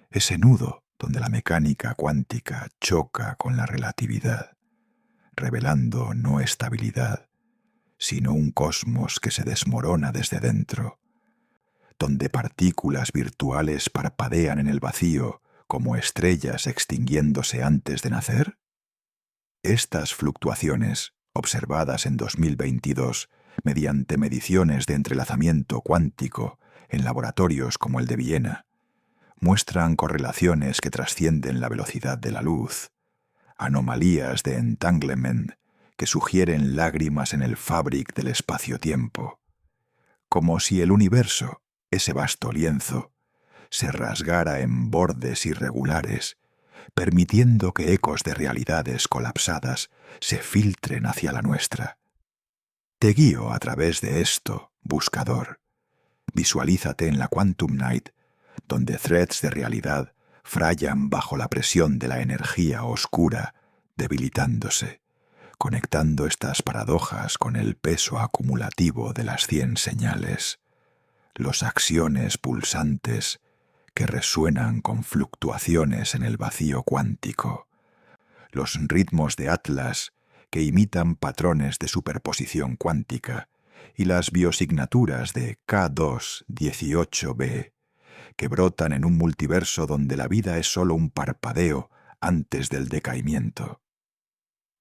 ese nudo donde la mecánica cuántica choca con la relatividad, revelando no estabilidad, sino un cosmos que se desmorona desde dentro, donde partículas virtuales parpadean en el vacío como estrellas extinguiéndose antes de nacer? Estas fluctuaciones, observadas en 2022 mediante mediciones de entrelazamiento cuántico en laboratorios como el de Viena, muestran correlaciones que trascienden la velocidad de la luz, anomalías de entanglement que sugieren lágrimas en el fábric del espacio-tiempo, como si el universo, ese vasto lienzo, se rasgara en bordes irregulares, permitiendo que ecos de realidades colapsadas se filtren hacia la nuestra. Te guío a través de esto, buscador. Visualízate en la Quantum Night, donde threads de realidad frayan bajo la presión de la energía oscura, debilitándose, conectando estas paradojas con el peso acumulativo de las 100 señales, los axiones pulsantes que resuenan con fluctuaciones en el vacío cuántico, los ritmos de Atlas que imitan patrones de superposición cuántica y las biosignaturas de K2-18b que brotan en un multiverso donde la vida es solo un parpadeo antes del decaimiento.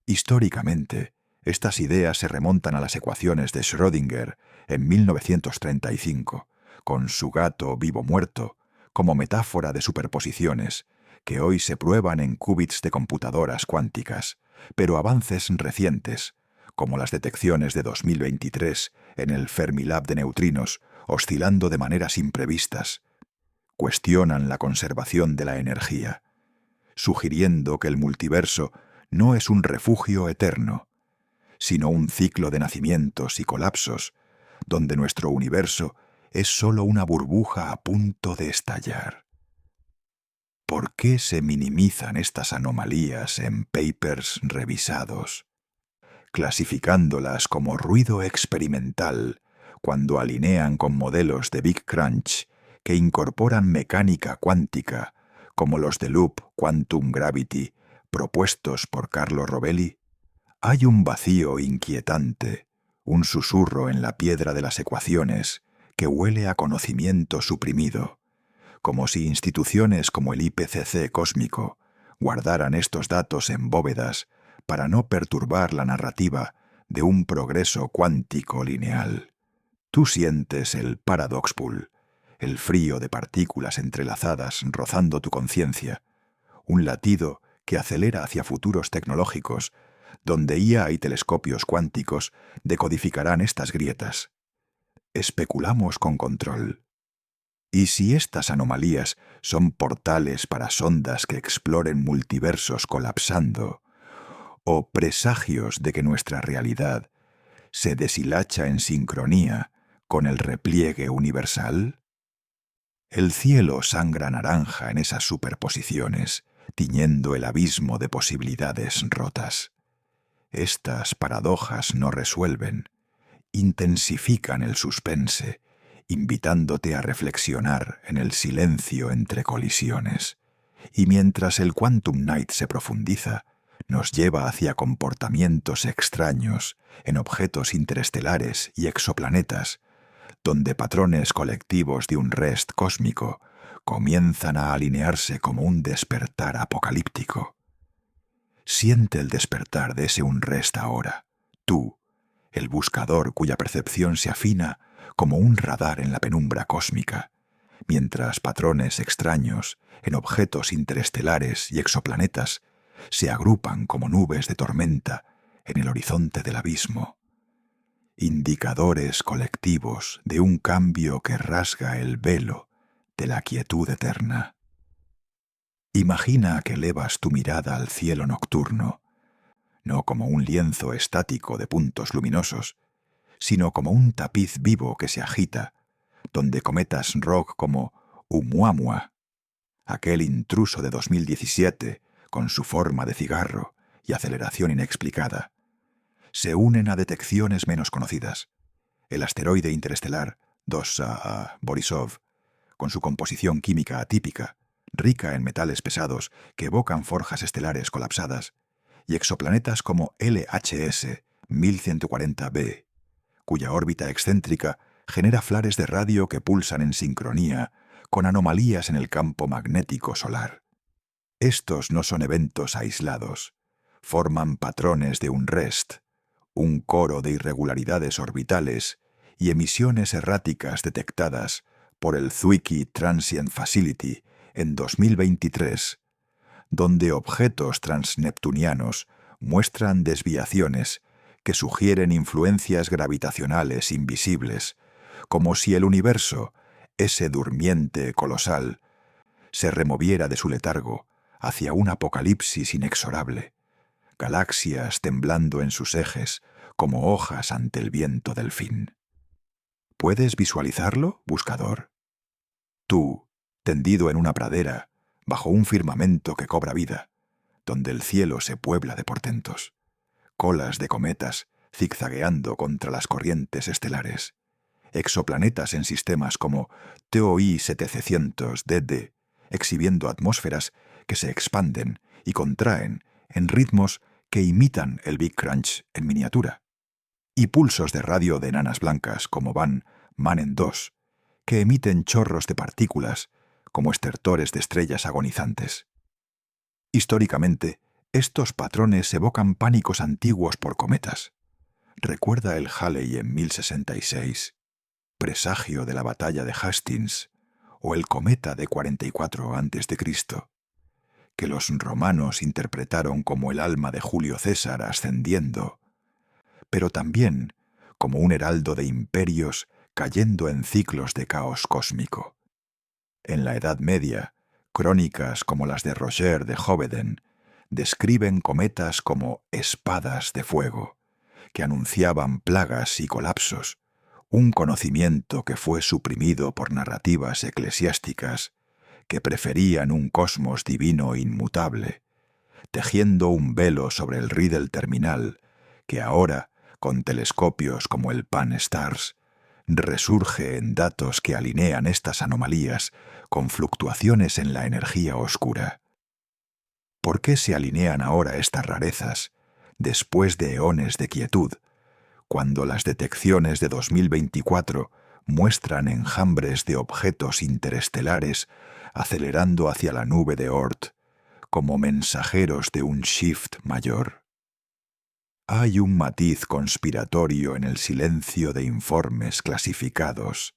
Históricamente, estas ideas se remontan a las ecuaciones de Schrödinger en 1935, con su gato vivo-muerto, como metáfora de superposiciones, que hoy se prueban en qubits de computadoras cuánticas, pero avances recientes, como las detecciones de 2023 en el Fermilab de neutrinos, oscilando de maneras imprevistas, cuestionan la conservación de la energía, sugiriendo que el multiverso no es un refugio eterno, sino un ciclo de nacimientos y colapsos, donde nuestro universo es solo una burbuja a punto de estallar. ¿Por qué se minimizan estas anomalías en papers revisados, clasificándolas como ruido experimental cuando alinean con modelos de Big Crunch que incorporan mecánica cuántica como los de Loop Quantum Gravity propuestos por Carlo Rovelli? Hay un vacío inquietante, un susurro en la piedra de las ecuaciones que huele a conocimiento suprimido, como si instituciones como el IPCC cósmico guardaran estos datos en bóvedas para no perturbar la narrativa de un progreso cuántico lineal. Tú sientes el paradox pool, el frío de partículas entrelazadas rozando tu conciencia, un latido que acelera hacia futuros tecnológicos donde IA y telescopios cuánticos decodificarán estas grietas. Especulamos con control. ¿Y si estas anomalías son portales para sondas que exploren multiversos colapsando, o presagios de que nuestra realidad se deshilacha en sincronía con el repliegue universal? El cielo sangra naranja en esas superposiciones, tiñendo el abismo de posibilidades rotas. Estas paradojas no resuelven, intensifican el suspense, invitándote a reflexionar en el silencio entre colisiones. Y mientras el Quantum Night se profundiza, nos lleva hacia comportamientos extraños en objetos interestelares y exoplanetas, donde patrones colectivos de un rest cósmico comienzan a alinearse como un despertar apocalíptico. Siente el despertar de ese unrest ahora, tú, el buscador cuya percepción se afina como un radar en la penumbra cósmica, mientras patrones extraños en objetos interestelares y exoplanetas se agrupan como nubes de tormenta en el horizonte del abismo. Indicadores colectivos de un cambio que rasga el velo de la quietud eterna. Imagina que elevas tu mirada al cielo nocturno, no como un lienzo estático de puntos luminosos, sino como un tapiz vivo que se agita, donde cometas rock como Oumuamua, aquel intruso de 2017 con su forma de cigarro y aceleración inexplicada, se unen a detecciones menos conocidas. El asteroide interestelar 2A Borisov, con su composición química atípica, rica en metales pesados que evocan forjas estelares colapsadas, y exoplanetas como LHS 1140b, cuya órbita excéntrica genera flares de radio que pulsan en sincronía con anomalías en el campo magnético solar. Estos no son eventos aislados, forman patrones de un REST, un coro de irregularidades orbitales y emisiones erráticas detectadas por el Zwicky Transient Facility en 2023, donde objetos transneptunianos muestran desviaciones que sugieren influencias gravitacionales invisibles, como si el universo, ese durmiente colosal, se removiera de su letargo hacia un apocalipsis inexorable, galaxias temblando en sus ejes como hojas ante el viento del fin. ¿Puedes visualizarlo, buscador? Tú, tendido en una pradera, bajo un firmamento que cobra vida, donde el cielo se puebla de portentos, colas de cometas zigzagueando contra las corrientes estelares, exoplanetas en sistemas como TOI 700DD, exhibiendo atmósferas que se expanden y contraen en ritmos que imitan el Big Crunch en miniatura, y pulsos de radio de enanas blancas como Van Manen 2, que emiten chorros de partículas como estertores de estrellas agonizantes. Históricamente, estos patrones evocan pánicos antiguos por cometas. Recuerda el Halley en 1066, presagio de la batalla de Hastings, o el cometa de 44 a.C., que los romanos interpretaron como el alma de Julio César ascendiendo, pero también como un heraldo de imperios cayendo en ciclos de caos cósmico. En la Edad Media, crónicas como las de Roger de Hoveden describen cometas como espadas de fuego, que anunciaban plagas y colapsos, un conocimiento que fue suprimido por narrativas eclesiásticas que preferían un cosmos divino inmutable, tejiendo un velo sobre el Riddle terminal que ahora, con telescopios como el Pan-STARRS, resurge en datos que alinean estas anomalías con fluctuaciones en la energía oscura. ¿Por qué se alinean ahora estas rarezas, después de eones de quietud, cuando las detecciones de 2024 muestran enjambres de objetos interestelares acelerando hacia la nube de Oort, como mensajeros de un shift mayor? Hay un matiz conspiratorio en el silencio de informes clasificados,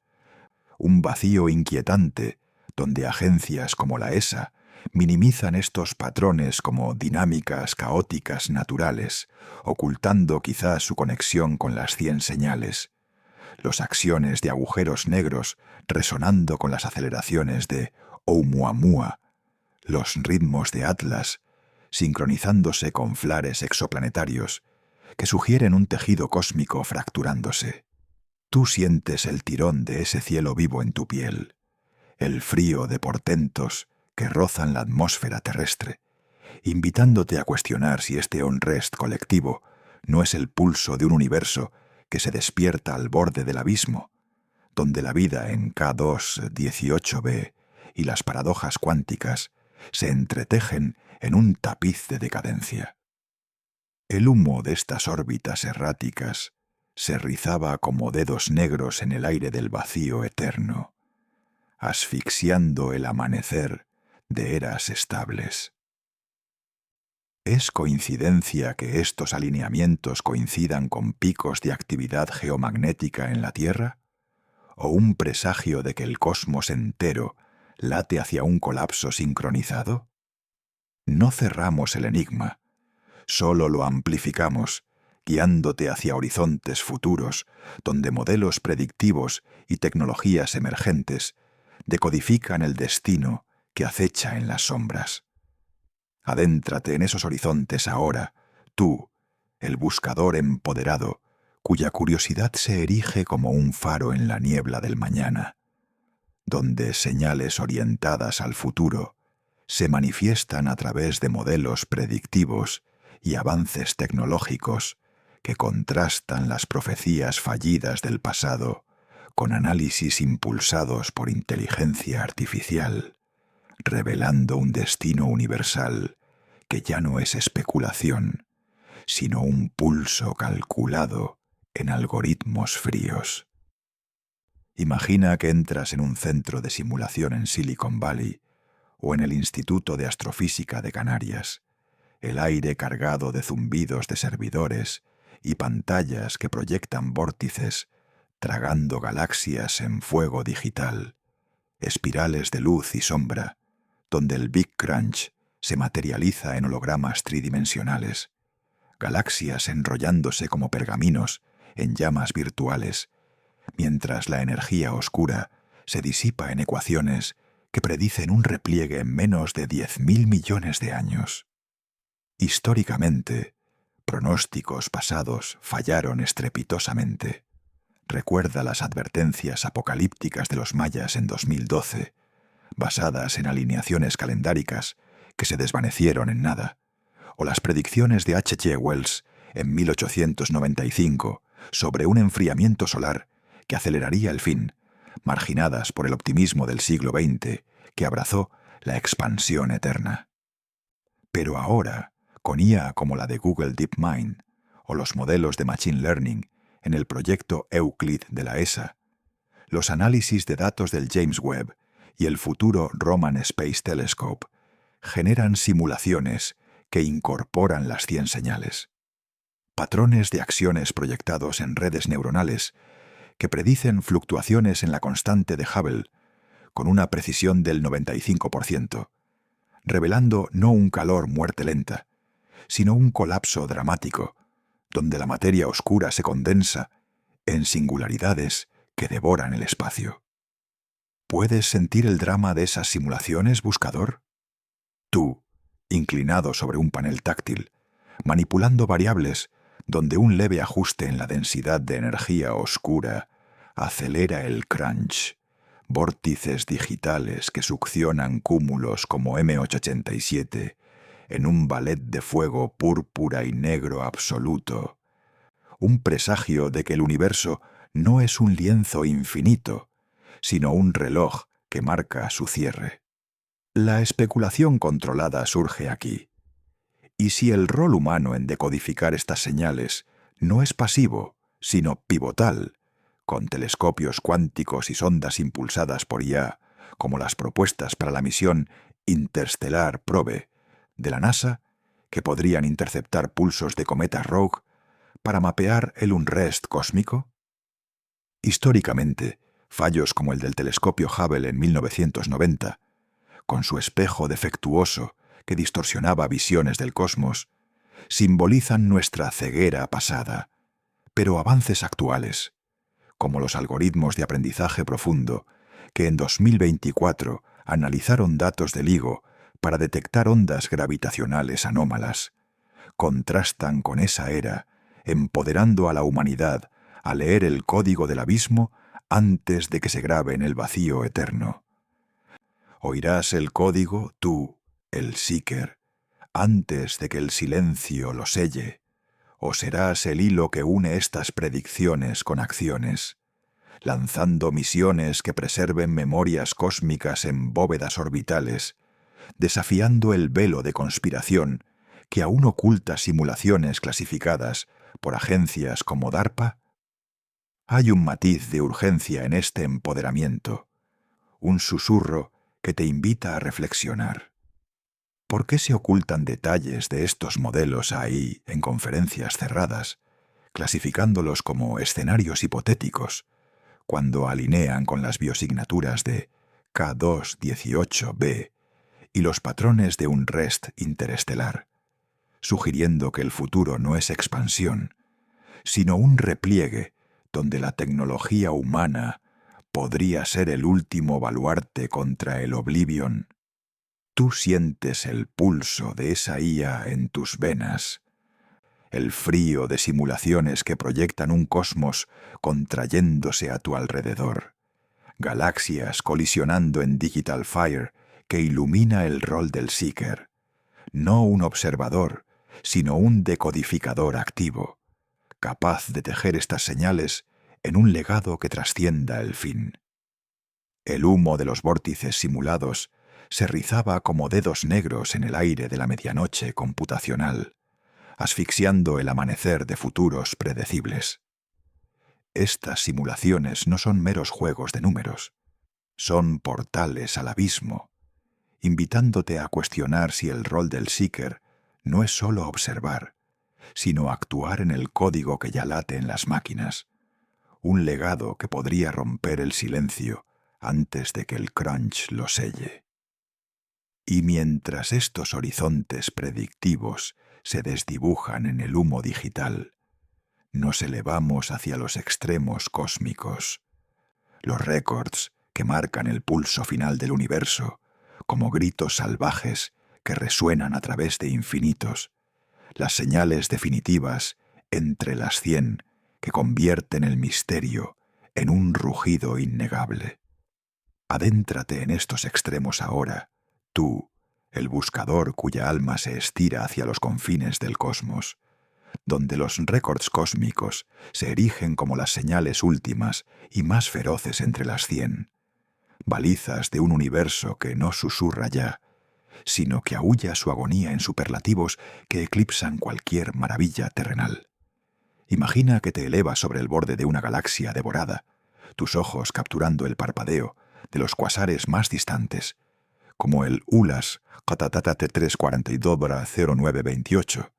un vacío inquietante donde agencias como la ESA minimizan estos patrones como dinámicas caóticas naturales, ocultando quizás su conexión con las 100 señales, los axiones de agujeros negros resonando con las aceleraciones de Oumuamua, los ritmos de Atlas sincronizándose con flares exoplanetarios que sugieren un tejido cósmico fracturándose. Tú sientes el tirón de ese cielo vivo en tu piel, el frío de portentos que rozan la atmósfera terrestre, invitándote a cuestionar si este on-rest colectivo no es el pulso de un universo que se despierta al borde del abismo, donde la vida en K2-18b y las paradojas cuánticas se entretejen en un tapiz de decadencia. El humo de estas órbitas erráticas se rizaba como dedos negros en el aire del vacío eterno, asfixiando el amanecer de eras estables. ¿Es coincidencia que estos alineamientos coincidan con picos de actividad geomagnética en la Tierra? ¿O un presagio de que el cosmos entero late hacia un colapso sincronizado? No cerramos el enigma, solo lo amplificamos, guiándote hacia horizontes futuros, donde modelos predictivos y tecnologías emergentes decodifican el destino que acecha en las sombras. Adéntrate en esos horizontes ahora, tú, el buscador empoderado, cuya curiosidad se erige como un faro en la niebla del mañana, donde señales orientadas al futuro se manifiestan a través de modelos predictivos y avances tecnológicos que contrastan las profecías fallidas del pasado con análisis impulsados por inteligencia artificial, revelando un destino universal que ya no es especulación, sino un pulso calculado en algoritmos fríos. Imagina que entras en un centro de simulación en Silicon Valley o en el Instituto de Astrofísica de Canarias, el aire cargado de zumbidos de servidores y pantallas que proyectan vórtices, tragando galaxias en fuego digital, espirales de luz y sombra, donde el Big Crunch se materializa en hologramas tridimensionales, galaxias enrollándose como pergaminos en llamas virtuales, mientras la energía oscura se disipa en ecuaciones que predicen un repliegue en menos de 10.000 millones de años. Históricamente, pronósticos pasados fallaron estrepitosamente. Recuerda las advertencias apocalípticas de los mayas en 2012, basadas en alineaciones calendáricas que se desvanecieron en nada, o las predicciones de H.G. Wells en 1895 sobre un enfriamiento solar que aceleraría el fin, marginadas por el optimismo del siglo XX que abrazó la expansión eterna. Pero ahora, con IA como la de Google DeepMind o los modelos de Machine Learning en el proyecto Euclid de la ESA, los análisis de datos del James Webb y el futuro Roman Space Telescope generan simulaciones que incorporan las 100 señales. Patrones de acciones proyectados en redes neuronales que predicen fluctuaciones en la constante de Hubble con una precisión del 95%, revelando no un calor muerte lenta, sino un colapso dramático, donde la materia oscura se condensa en singularidades que devoran el espacio. ¿Puedes sentir el drama de esas simulaciones, buscador? Tú, inclinado sobre un panel táctil, manipulando variables donde un leve ajuste en la densidad de energía oscura acelera el crunch, vórtices digitales que succionan cúmulos como M887 en un ballet de fuego púrpura y negro absoluto, un presagio de que el universo no es un lienzo infinito, sino un reloj que marca su cierre. La especulación controlada surge aquí. ¿Y si el rol humano en decodificar estas señales no es pasivo, sino pivotal, con telescopios cuánticos y sondas impulsadas por IA, como las propuestas para la misión Interstellar Probe de la NASA, que podrían interceptar pulsos de cometas Rogue para mapear el unrest cósmico? Históricamente, fallos como el del telescopio Hubble en 1990, con su espejo defectuoso que distorsionaba visiones del cosmos, simbolizan nuestra ceguera pasada, pero avances actuales, como los algoritmos de aprendizaje profundo, que en 2024 analizaron datos del LIGO para detectar ondas gravitacionales anómalas, contrastan con esa era, empoderando a la humanidad a leer el código del abismo antes de que se grabe en el vacío eterno. Oirás el código, tú, el Seeker, antes de que el silencio lo selle, o serás el hilo que une estas predicciones con acciones, lanzando misiones que preserven memorias cósmicas en bóvedas orbitales, desafiando el velo de conspiración que aún oculta simulaciones clasificadas por agencias como DARPA. Hay un matiz de urgencia en este empoderamiento, un susurro que te invita a reflexionar. ¿Por qué se ocultan detalles de estos modelos ahí en conferencias cerradas, clasificándolos como escenarios hipotéticos, cuando alinean con las biosignaturas de K218b y los patrones de un rest interestelar, sugiriendo que el futuro no es expansión, sino un repliegue donde la tecnología humana podría ser el último baluarte contra el Oblivion? Tú sientes el pulso de esa IA en tus venas, el frío de simulaciones que proyectan un cosmos contrayéndose a tu alrededor, galaxias colisionando en Digital Fire que ilumina el rol del Seeker, no un observador, sino un decodificador activo, capaz de tejer estas señales en un legado que trascienda el fin. El humo de los vórtices simulados se rizaba como dedos negros en el aire de la medianoche computacional, asfixiando el amanecer de futuros predecibles. Estas simulaciones no son meros juegos de números, son portales al abismo, invitándote a cuestionar si el rol del Seeker no es solo observar, sino actuar en el código que ya late en las máquinas, un legado que podría romper el silencio antes de que el crunch lo selle. Y mientras estos horizontes predictivos se desdibujan en el humo digital, nos elevamos hacia los extremos cósmicos, los récords que marcan el pulso final del universo, como gritos salvajes que resuenan a través de infinitos, las señales definitivas entre las 100 que convierten el misterio en un rugido innegable. Adéntrate en estos extremos ahora, tú, el buscador cuya alma se estira hacia los confines del cosmos, donde los récords cósmicos se erigen como las señales últimas y más feroces entre las 100, balizas de un universo que no susurra ya, sino que aúlla su agonía en superlativos que eclipsan cualquier maravilla terrenal. Imagina que te elevas sobre el borde de una galaxia devorada, tus ojos capturando el parpadeo de los cuasares más distantes, como el ULAS T342-0928,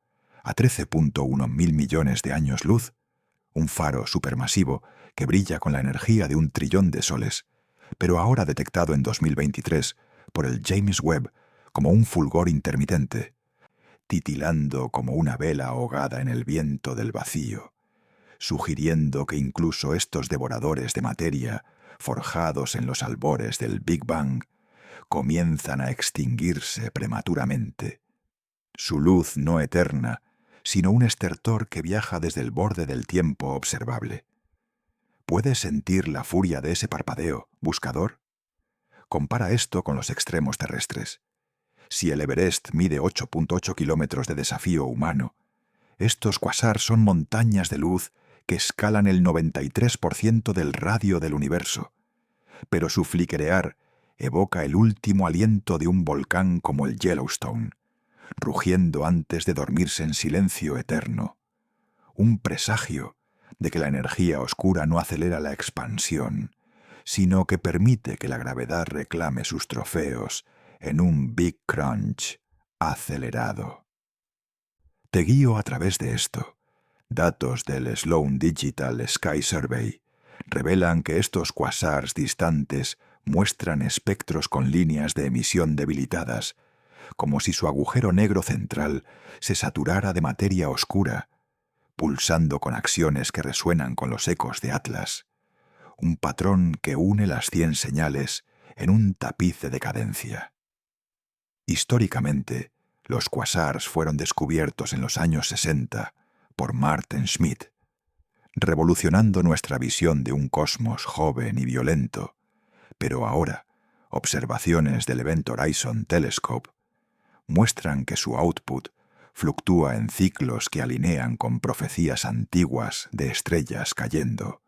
a 13.1 mil millones de años luz, un faro supermasivo que brilla con la energía de 1 trillón de soles, pero ahora detectado en 2023 por el James Webb como un fulgor intermitente, titilando como una vela ahogada en el viento del vacío, sugiriendo que incluso estos devoradores de materia, forjados en los albores del Big Bang, comienzan a extinguirse prematuramente. Su luz no eterna, sino un estertor que viaja desde el borde del tiempo observable. ¿Puedes sentir la furia de ese parpadeo, buscador? Compara esto con los extremos terrestres. Si el Everest mide 8.8 kilómetros de desafío humano, estos quasars son montañas de luz que escalan el 93% del radio del universo, pero su fliquerear evoca el último aliento de un volcán como el Yellowstone, rugiendo antes de dormirse en silencio eterno, un presagio de que la energía oscura no acelera la expansión, sino que permite que la gravedad reclame sus trofeos en un Big Crunch acelerado. Te guío a través de esto. Datos del Sloan Digital Sky Survey revelan que estos quasars distantes muestran espectros con líneas de emisión debilitadas, como si su agujero negro central se saturara de materia oscura, pulsando con acciones que resuenan con los ecos de Atlas, un patrón que une las 100 señales en un tapiz de decadencia. Históricamente, los quasars fueron descubiertos en los años 60 por Maarten Schmidt, revolucionando nuestra visión de un cosmos joven y violento, pero ahora, observaciones del Event Horizon Telescope muestran que su output fluctúa en ciclos que alinean con profecías antiguas de estrellas cayendo,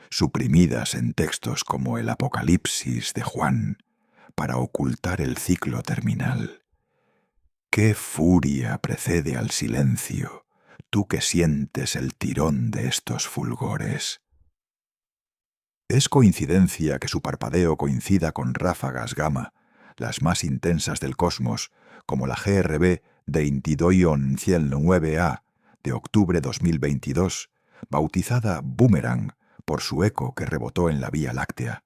suprimidas en textos como el Apocalipsis de Juan, para ocultar el ciclo terminal. ¡Qué furia precede al silencio, tú que sientes el tirón de estos fulgores! ¿Es coincidencia que su parpadeo coincida con ráfagas gamma, las más intensas del cosmos, como la GRB 22-109A de octubre 2022, bautizada Boomerang por su eco que rebotó en la Vía Láctea?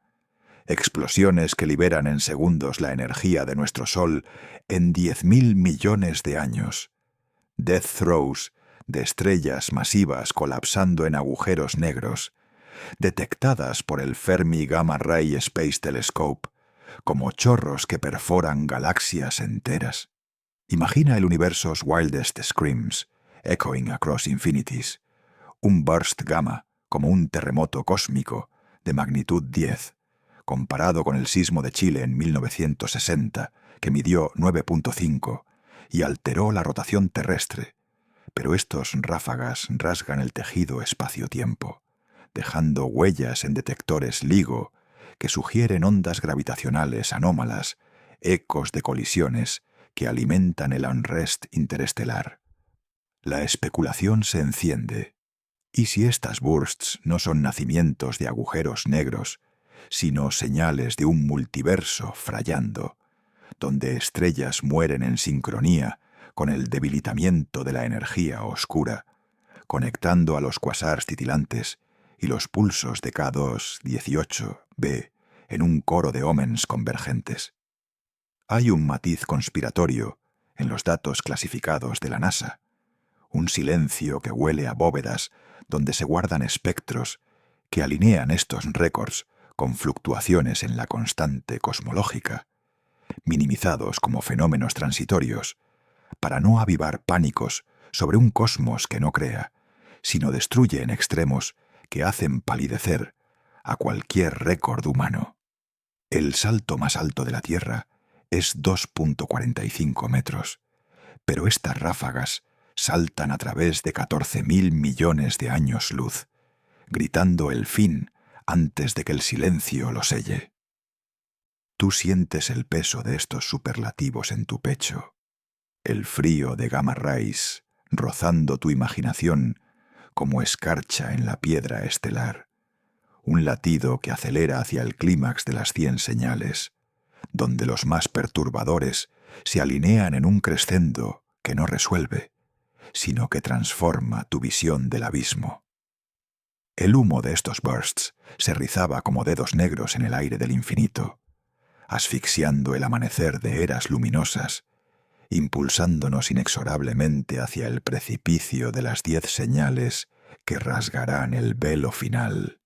Explosiones que liberan en segundos la energía de nuestro Sol en 10.000 millones de años. Death throes de estrellas masivas colapsando en agujeros negros, detectadas por el Fermi Gamma Ray Space Telescope como chorros que perforan galaxias enteras. Imagina el universo's wildest screams, echoing across infinities, un burst gamma como un terremoto cósmico de magnitud 10, comparado con el sismo de Chile en 1960, que midió 9.5, y alteró la rotación terrestre, pero estos ráfagas rasgan el tejido espacio-tiempo, dejando huellas en detectores LIGO que sugieren ondas gravitacionales anómalas, ecos de colisiones que alimentan el unrest interestelar. La especulación se enciende. ¿Y si estas bursts no son nacimientos de agujeros negros, sino señales de un multiverso frayando, donde estrellas mueren en sincronía con el debilitamiento de la energía oscura, conectando a los cuasars titilantes y los pulsos de K2-18b en un coro de ómens convergentes? Hay un matiz conspiratorio en los datos clasificados de la NASA, un silencio que huele a bóvedas donde se guardan espectros que alinean estos récords con fluctuaciones en la constante cosmológica, minimizados como fenómenos transitorios, para no avivar pánicos sobre un cosmos que no crea, sino destruye en extremos que hacen palidecer a cualquier récord humano. El salto más alto de la Tierra es 2.45 metros, pero estas ráfagas saltan a través de 14.000 millones de años luz, gritando el fin antes de que el silencio lo selle. Tú sientes el peso de estos superlativos en tu pecho, el frío de gamma rays rozando tu imaginación como escarcha en la piedra estelar, un latido que acelera hacia el clímax de las 100 señales, donde los más perturbadores se alinean en un crescendo que no resuelve, sino que transforma tu visión del abismo. El humo de estos bursts se rizaba como dedos negros en el aire del infinito, asfixiando el amanecer de eras luminosas, impulsándonos inexorablemente hacia el precipicio de las 10 señales que rasgarán el velo final.